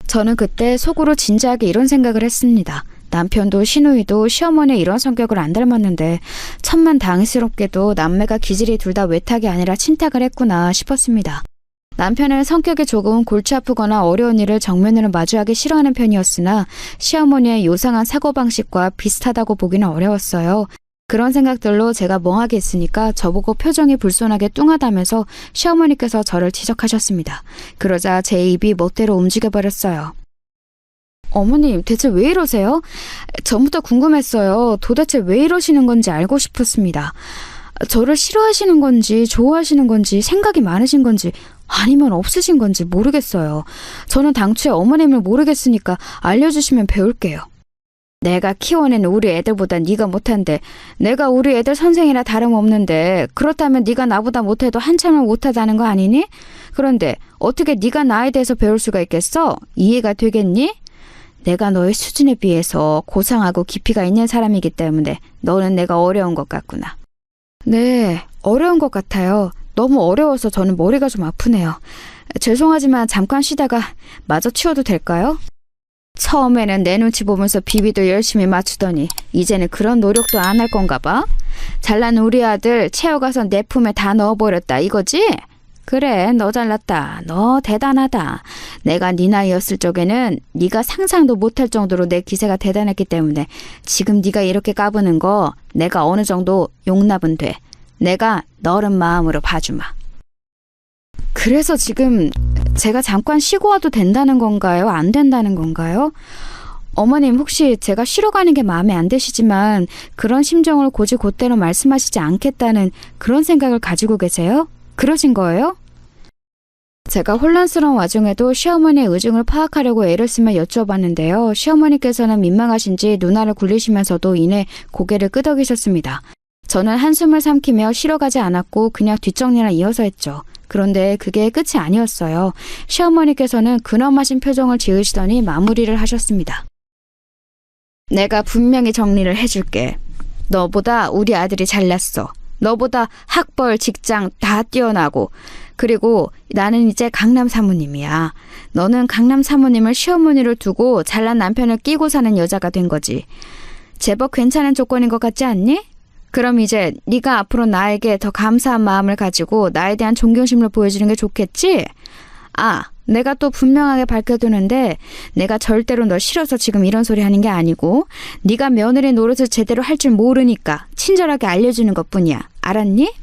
저는 그때 속으로 진지하게 이런 생각을 했습니다. 남편도 시누이도 시어머니의 이런 성격을 안 닮았는데 천만다행스럽게도 남매가 기질이 둘 다 외탁이 아니라 친탁을 했구나 싶었습니다. 남편은 성격이 조금 골치 아프거나 어려운 일을 정면으로 마주하기 싫어하는 편이었으나 시어머니의 요상한 사고방식과 비슷하다고 보기는 어려웠어요. 그런 생각들로 제가 멍하게 있으니까 저보고 표정이 불손하게 뚱하다면서 시어머니께서 저를 지적하셨습니다. 그러자 제 입이 멋대로 움직여버렸어요. 어머님, 대체 왜 이러세요? 전부터 궁금했어요. 도대체 왜 이러시는 건지 알고 싶었습니다. 저를 싫어하시는 건지 좋아하시는 건지 생각이 많으신 건지 아니면 없으신 건지 모르겠어요. 저는 당초에 어머님을 모르겠으니까 알려주시면 배울게요. 내가 키워낸 우리 애들보다 네가 못한데 내가 우리 애들 선생이라 다름없는데 그렇다면 네가 나보다 못해도 한참을 못하다는 거 아니니? 그런데 어떻게 네가 나에 대해서 배울 수가 있겠어? 이해가 되겠니? 내가 너의 수준에 비해서 고상하고 깊이가 있는 사람이기 때문에 너는 내가 어려운 것 같구나. 네, 어려운 것 같아요. 너무 어려워서 저는 머리가 좀 아프네요. 죄송하지만 잠깐 쉬다가 마저 치워도 될까요? 처음에는 내 눈치 보면서 비비도 열심히 맞추더니 이제는 그런 노력도 안 할 건가 봐? 잘난 우리 아들 채워가서 내 품에 다 넣어버렸다 이거지? 그래, 너 잘났다. 너 대단하다. 내가 네 나이였을 적에는 네가 상상도 못할 정도로 내 기세가 대단했기 때문에 지금 네가 이렇게 까부는 거 내가 어느 정도 용납은 돼. 내가 너른 마음으로 봐주마. 그래서 지금 제가 잠깐 쉬고 와도 된다는 건가요? 안 된다는 건가요? 어머님, 혹시 제가 쉬러 가는 게 마음에 안 드시지만 그런 심정을 곧이 곧대로 말씀하시지 않겠다는 그런 생각을 가지고 계세요? 그러신 거예요? 제가 혼란스러운 와중에도 시어머니의 의중을 파악하려고 애를 쓰며 여쭈어봤는데요. 시어머니께서는 민망하신지 눈알을 굴리시면서도 이내 고개를 끄덕이셨습니다. 저는 한숨을 삼키며 쉬러 가지 않았고 그냥 뒷정리나 이어서 했죠. 그런데 그게 끝이 아니었어요. 시어머니께서는 근엄하신 표정을 지으시더니 마무리를 하셨습니다. 내가 분명히 정리를 해줄게. 너보다 우리 아들이 잘났어. 너보다 학벌, 직장 다 뛰어나고 그리고 나는 이제 강남 사모님이야. 너는 강남 사모님을 시어머니를 두고 잘난 남편을 끼고 사는 여자가 된 거지. 제법 괜찮은 조건인 것 같지 않니? 그럼 이제 네가 앞으로 나에게 더 감사한 마음을 가지고 나에 대한 존경심을 보여주는 게 좋겠지? 아, 내가 또 분명하게 밝혀두는데 내가 절대로 너 싫어서 지금 이런 소리 하는 게 아니고 네가 며느리 노릇을 제대로 할 줄 모르니까 친절하게 알려주는 것뿐이야. 알았니?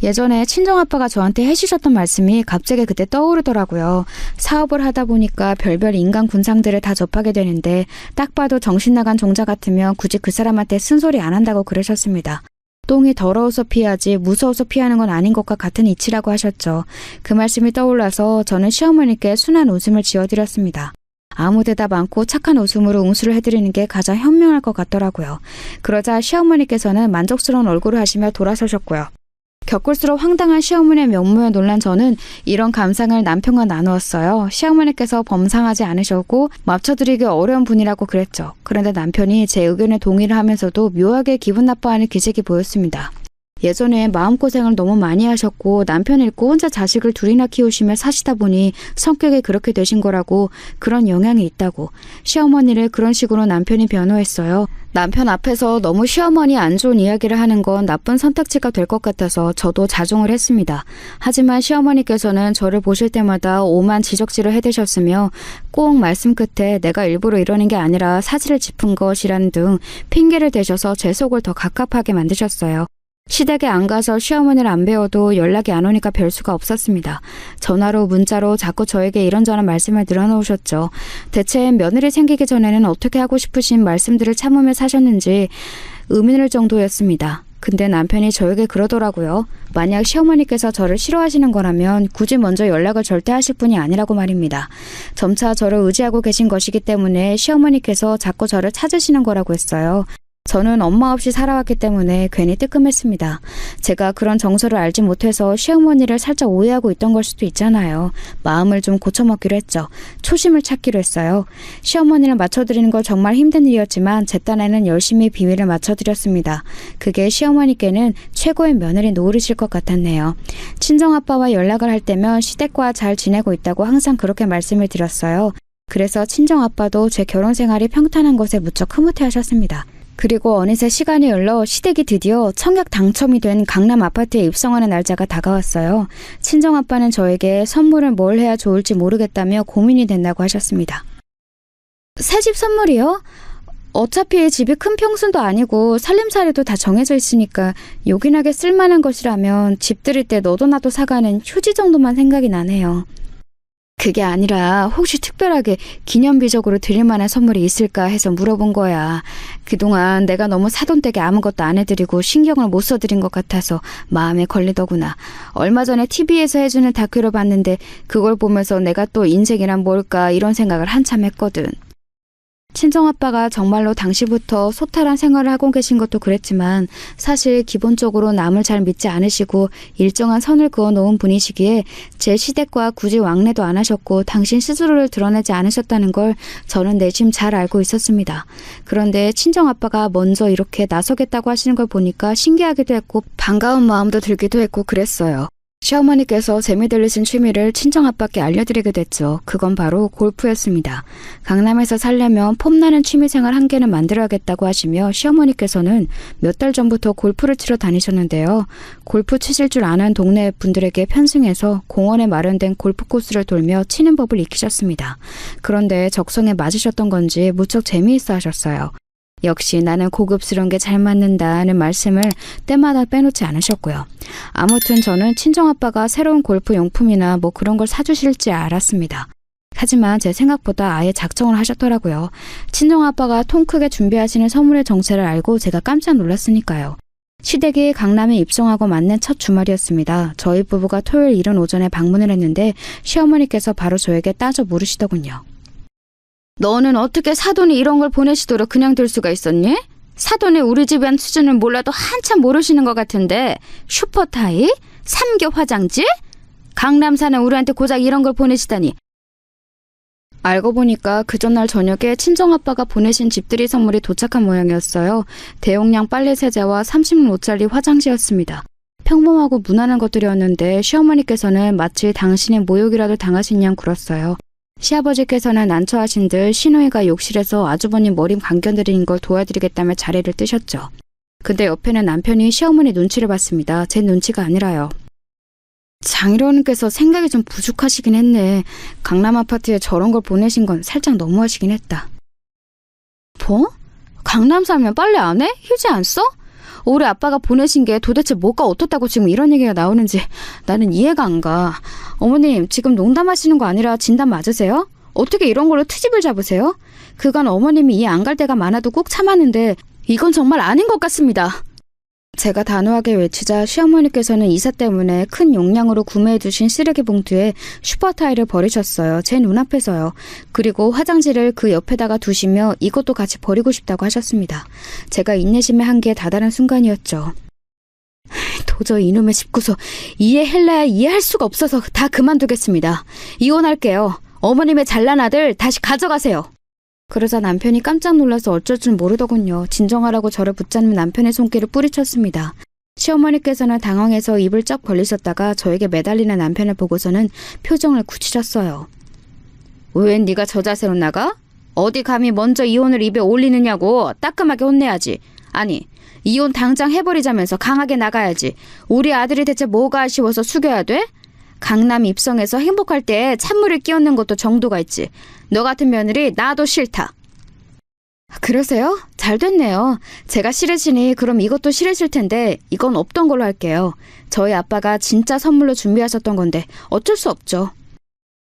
예전에 친정아빠가 저한테 해주셨던 말씀이 갑자기 그때 떠오르더라고요. 사업을 하다 보니까 별별 인간 군상들을 다 접하게 되는데 딱 봐도 정신 나간 종자 같으면 굳이 그 사람한테 쓴소리 안 한다고 그러셨습니다. 똥이 더러워서 피하지 무서워서 피하는 건 아닌 것과 같은 이치라고 하셨죠. 그 말씀이 떠올라서 저는 시어머니께 순한 웃음을 지어드렸습니다. 아무 대답 않고 착한 웃음으로 응수를 해드리는 게 가장 현명할 것 같더라고요. 그러자 시어머니께서는 만족스러운 얼굴을 하시며 돌아서셨고요. 겪을수록 황당한 시어머니의 면모에 놀란 저는 이런 감상을 남편과 나누었어요. 시어머니께서 범상하지 않으셨고 맞춰드리기 어려운 분이라고 그랬죠. 그런데 남편이 제 의견에 동의를 하면서도 묘하게 기분 나빠하는 기색이 보였습니다. 예전에 마음고생을 너무 많이 하셨고 남편 잃고 혼자 자식을 둘이나 키우시며 사시다 보니 성격이 그렇게 되신 거라고, 그런 영향이 있다고. 시어머니를 그런 식으로 남편이 변호했어요. 남편 앞에서 너무 시어머니 안 좋은 이야기를 하는 건 나쁜 선택지가 될 것 같아서 저도 자중을 했습니다. 하지만 시어머니께서는 저를 보실 때마다 오만 지적질을 해대셨으며 꼭 말씀 끝에 내가 일부러 이러는 게 아니라 사지를 짚은 것이라는 등 핑계를 대셔서 제 속을 더 갑갑하게 만드셨어요. 시댁에 안 가서 시어머니를 안 배워도 연락이 안 오니까 별 수가 없었습니다. 전화로 문자로 자꾸 저에게 이런저런 말씀을 늘어놓으셨죠. 대체 며느리 생기기 전에는 어떻게 하고 싶으신 말씀들을 참으며 사셨는지 의문일 정도였습니다. 근데 남편이 저에게 그러더라고요. 만약 시어머니께서 저를 싫어하시는 거라면 굳이 먼저 연락을 절대 하실 분이 아니라고 말입니다. 점차 저를 의지하고 계신 것이기 때문에 시어머니께서 자꾸 저를 찾으시는 거라고 했어요. 저는 엄마 없이 살아왔기 때문에 괜히 뜨끔했습니다. 제가 그런 정서를 알지 못해서 시어머니를 살짝 오해하고 있던 걸 수도 있잖아요. 마음을 좀 고쳐먹기로 했죠. 초심을 찾기로 했어요. 시어머니를 맞춰드리는 건 정말 힘든 일이었지만 제 딴에는 열심히 비위를 맞춰드렸습니다. 그게 시어머니께는 최고의 며느리 노릇일 것 같았네요. 친정아빠와 연락을 할 때면 시댁과 잘 지내고 있다고 항상 그렇게 말씀을 드렸어요. 그래서 친정아빠도 제 결혼 생활이 평탄한 것에 무척 흐뭇해하셨습니다. 그리고 어느새 시간이 흘러 시댁이 드디어 청약 당첨이 된 강남 아파트에 입성하는 날짜가 다가왔어요. 친정아빠는 저에게 선물을 뭘 해야 좋을지 모르겠다며 고민이 된다고 하셨습니다. 새집 선물이요? 어차피 집이 큰 평수도 아니고 살림살이도 다 정해져 있으니까 요긴하게 쓸만한 것이라면 집 들일 때 너도 나도 사가는 휴지 정도만 생각이 나네요. 그게 아니라 혹시 특별하게 기념비적으로 드릴 만한 선물이 있을까 해서 물어본 거야. 그동안 내가 너무 사돈댁에 아무것도 안 해드리고 신경을 못 써드린 것 같아서 마음에 걸리더구나. 얼마 전에 TV에서 해주는 다큐를 봤는데 그걸 보면서 내가 또 인생이란 뭘까 이런 생각을 한참 했거든. 친정아빠가 정말로 당시부터 소탈한 생활을 하고 계신 것도 그랬지만 사실 기본적으로 남을 잘 믿지 않으시고 일정한 선을 그어놓은 분이시기에 제 시댁과 굳이 왕래도 안 하셨고 당신 스스로를 드러내지 않으셨다는 걸 저는 내심 잘 알고 있었습니다. 그런데 친정아빠가 먼저 이렇게 나서겠다고 하시는 걸 보니까 신기하기도 했고 반가운 마음도 들기도 했고 그랬어요. 시어머니께서 재미 들리신 취미를 친정아빠께 알려드리게 됐죠. 그건 바로 골프였습니다. 강남에서 살려면 폼나는 취미생활 한 개는 만들어야겠다고 하시며 시어머니께서는 몇 달 전부터 골프를 치러 다니셨는데요. 골프 치실 줄 아는 동네 분들에게 편승해서 공원에 마련된 골프 코스를 돌며 치는 법을 익히셨습니다. 그런데 적성에 맞으셨던 건지 무척 재미있어 하셨어요. 역시 나는 고급스러운 게 잘 맞는다는 말씀을 때마다 빼놓지 않으셨고요. 아무튼 저는 친정아빠가 새로운 골프 용품이나 뭐 그런 걸 사주실지 알았습니다. 하지만 제 생각보다 아예 작정을 하셨더라고요. 친정아빠가 통 크게 준비하시는 선물의 정체를 알고 제가 깜짝 놀랐으니까요. 시댁이 강남에 입성하고 맞는 첫 주말이었습니다. 저희 부부가 토요일 이른 오전에 방문을 했는데 시어머니께서 바로 저에게 따져 물으시더군요. 너는 어떻게 사돈이 이런 걸 보내시도록 그냥 둘 수가 있었니? 사돈이 우리 집안 수준을 몰라도 한참 모르시는 것 같은데 슈퍼타이? 삼겹 화장지? 강남 사는 우리한테 고작 이런 걸 보내시다니. 알고 보니까 그 전날 저녁에 친정아빠가 보내신 집들이 선물이 도착한 모양이었어요. 대용량 빨래 세제와 30롯짜리 화장지였습니다. 평범하고 무난한 것들이었는데 시어머니께서는 마치 당신의 모욕이라도 당하신 양 굴었어요. 시아버지께서는 난처하신 듯 시누이가 욕실에서 아주버님 머리 감겨드리는 걸 도와드리겠다며 자리를 뜨셨죠. 근데 옆에는 남편이 시어머니 눈치를 봤습니다. 제 눈치가 아니라요. 장인어른께서 생각이 좀 부족하시긴 했네. 강남 아파트에 저런 걸 보내신 건 살짝 너무하시긴 했다. 뭐? 강남 살면 빨래 안 해? 휴지 안 써? 우리 아빠가 보내신 게 도대체 뭐가 어떻다고 지금 이런 얘기가 나오는지 나는 이해가 안 가. 어머님, 지금 농담하시는 거 아니라 진담 맞으세요? 어떻게 이런 걸로 트집을 잡으세요? 그간 어머님이 이해 안 갈 때가 많아도 꼭 참았는데 이건 정말 아닌 것 같습니다. 제가 단호하게 외치자 시어머니께서는 이사 때문에 큰 용량으로 구매해 두신 쓰레기 봉투에 슈퍼타이를 버리셨어요. 제 눈앞에서요. 그리고 화장지를 그 옆에다가 두시며 이것도 같이 버리고 싶다고 하셨습니다. 제가 인내심의 한계에 다다른 순간이었죠. 도저히 이놈의 집구석 이해할래야 이해할 수가 없어서 다 그만두겠습니다. 이혼할게요. 어머님의 잘난 아들 다시 가져가세요. 그러자 남편이 깜짝 놀라서 어쩔 줄 모르더군요. 진정하라고 저를 붙잡는 남편의 손길을 뿌리쳤습니다. 시어머니께서는 당황해서 입을 쩍 벌리셨다가 저에게 매달리는 남편을 보고서는 표정을 굳히셨어요. 웬 네가 저 자세로 나가? 어디 감히 먼저 이혼을 입에 올리느냐고 따끔하게 혼내야지. 아니, 이혼 당장 해버리자면서 강하게 나가야지. 우리 아들이 대체 뭐가 아쉬워서 숙여야 돼? 강남 입성해서 행복할 때 찬물을 끼얹는 것도 정도가 있지. 너 같은 며느리 나도 싫다. 그러세요? 잘 됐네요. 제가 싫으시니 그럼 이것도 싫으실 텐데 이건 없던 걸로 할게요. 저희 아빠가 진짜 선물로 준비하셨던 건데 어쩔 수 없죠.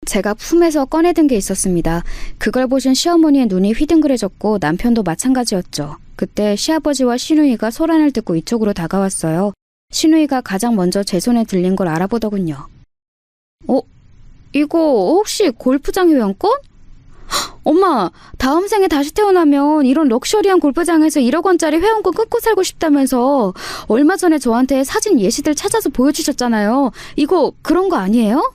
제가 품에서 꺼내든 게 있었습니다. 그걸 보신 시어머니의 눈이 휘둥그레졌고 남편도 마찬가지였죠. 그때 시아버지와 시누이가 소란을 듣고 이쪽으로 다가왔어요. 시누이가 가장 먼저 제 손에 들린 걸 알아보더군요. 이거 혹시 골프장 회원권? 엄마, 다음 생에 다시 태어나면 이런 럭셔리한 골프장에서 1억 원짜리 회원권 끊고 살고 싶다면서 얼마 전에 저한테 사진 예시들 찾아서 보여주셨잖아요. 이거 그런 거 아니에요?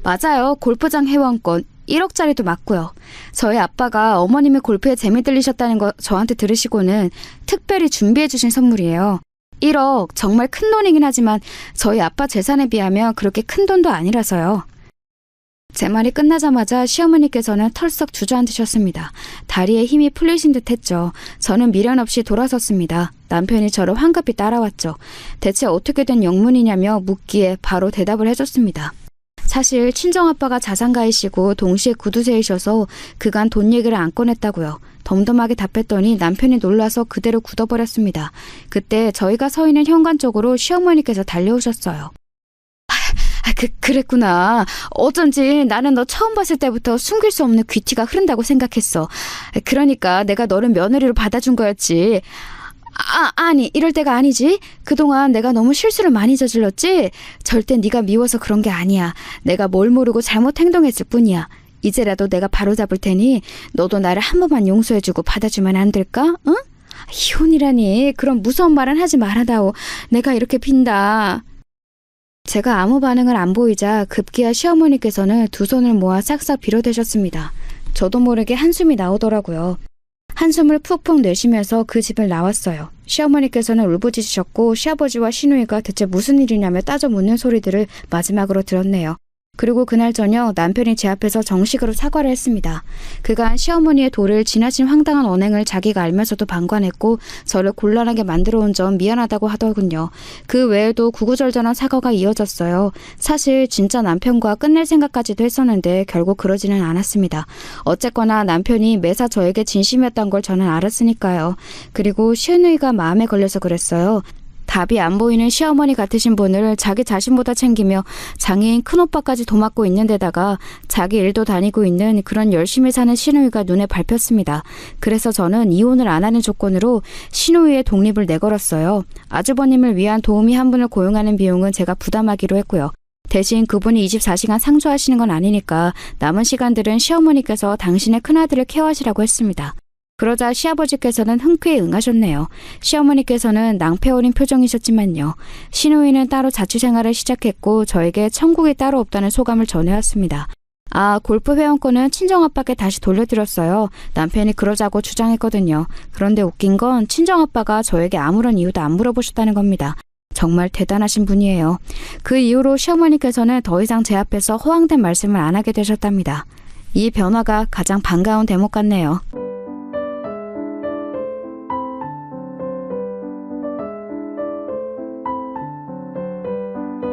맞아요. 골프장 회원권 1억짜리도 맞고요. 저희 아빠가 어머님의 골프에 재미 들리셨다는 거 저한테 들으시고는 특별히 준비해 주신 선물이에요. 1억 정말 큰 돈이긴 하지만 저희 아빠 재산에 비하면 그렇게 큰 돈도 아니라서요. 제 말이 끝나자마자 시어머니께서는 털썩 주저앉으셨습니다. 다리에 힘이 풀리신 듯 했죠. 저는 미련 없이 돌아섰습니다. 남편이 저를 황급히 따라왔죠. 대체 어떻게 된 영문이냐며 묻기에 바로 대답을 해줬습니다. 사실 친정아빠가 자산가이시고 동시에 구두쇠이셔서 그간 돈 얘기를 안 꺼냈다고요. 덤덤하게 답했더니 남편이 놀라서 그대로 굳어버렸습니다. 그때 저희가 서 있는 현관 쪽으로 시어머니께서 달려오셨어요. 그랬구나. 어쩐지 나는 너 처음 봤을 때부터 숨길 수 없는 귀티가 흐른다고 생각했어. 그러니까 내가 너를 며느리로 받아준 거였지. 아니 이럴 때가 아니지. 그동안 내가 너무 실수를 많이 저질렀지. 절대 네가 미워서 그런 게 아니야. 내가 뭘 모르고 잘못 행동했을 뿐이야. 이제라도 내가 바로잡을 테니 너도 나를 한 번만 용서해주고 받아주면 안 될까? 응? 이혼이라니. 그런 무서운 말은 하지 말아다오. 내가 이렇게 빈다. 제가 아무 반응을 안 보이자 급기야 시어머니께서는 두 손을 모아 싹싹 빌어대셨습니다. 저도 모르게 한숨이 나오더라고요. 한숨을 푹푹 내쉬면서 그 집을 나왔어요. 시어머니께서는 울부짖으셨고 시아버지와 시누이가 대체 무슨 일이냐며 따져 묻는 소리들을 마지막으로 들었네요. 그리고 그날 저녁 남편이 제 앞에서 정식으로 사과를 했습니다. 그간 시어머니의 도를 지나친 황당한 언행을 자기가 알면서도 방관했고 저를 곤란하게 만들어 온 점 미안하다고 하더군요. 그 외에도 구구절절한 사과가 이어졌어요. 사실 진짜 남편과 끝낼 생각까지도 했었는데 결국 그러지는 않았습니다. 어쨌거나 남편이 매사 저에게 진심이었던 걸 저는 알았으니까요. 그리고 시누이가 마음에 걸려서 그랬어요. 답이 안 보이는 시어머니 같으신 분을 자기 자신보다 챙기며 장애인 큰오빠까지 도맡고 있는 데다가 자기 일도 다니고 있는 그런 열심히 사는 시누이가 눈에 밟혔습니다. 그래서 저는 이혼을 안 하는 조건으로 시누이의 독립을 내걸었어요. 아주버님을 위한 도우미 한 분을 고용하는 비용은 제가 부담하기로 했고요. 대신 그분이 24시간 상주하시는 건 아니니까 남은 시간들은 시어머니께서 당신의 큰아들을 케어하시라고 했습니다. 그러자 시아버지께서는 흔쾌히 응하셨네요. 시어머니께서는 낭패 어린 표정이셨지만요. 시누이는 따로 자취생활을 시작했고 저에게 천국이 따로 없다는 소감을 전해왔습니다. 골프 회원권은 친정아빠께 다시 돌려드렸어요. 남편이 그러자고 주장했거든요. 그런데 웃긴 건 친정아빠가 저에게 아무런 이유도 안 물어보셨다는 겁니다. 정말 대단하신 분이에요. 그 이후로 시어머니께서는 더 이상 제 앞에서 허황된 말씀을 안 하게 되셨답니다. 이 변화가 가장 반가운 대목 같네요.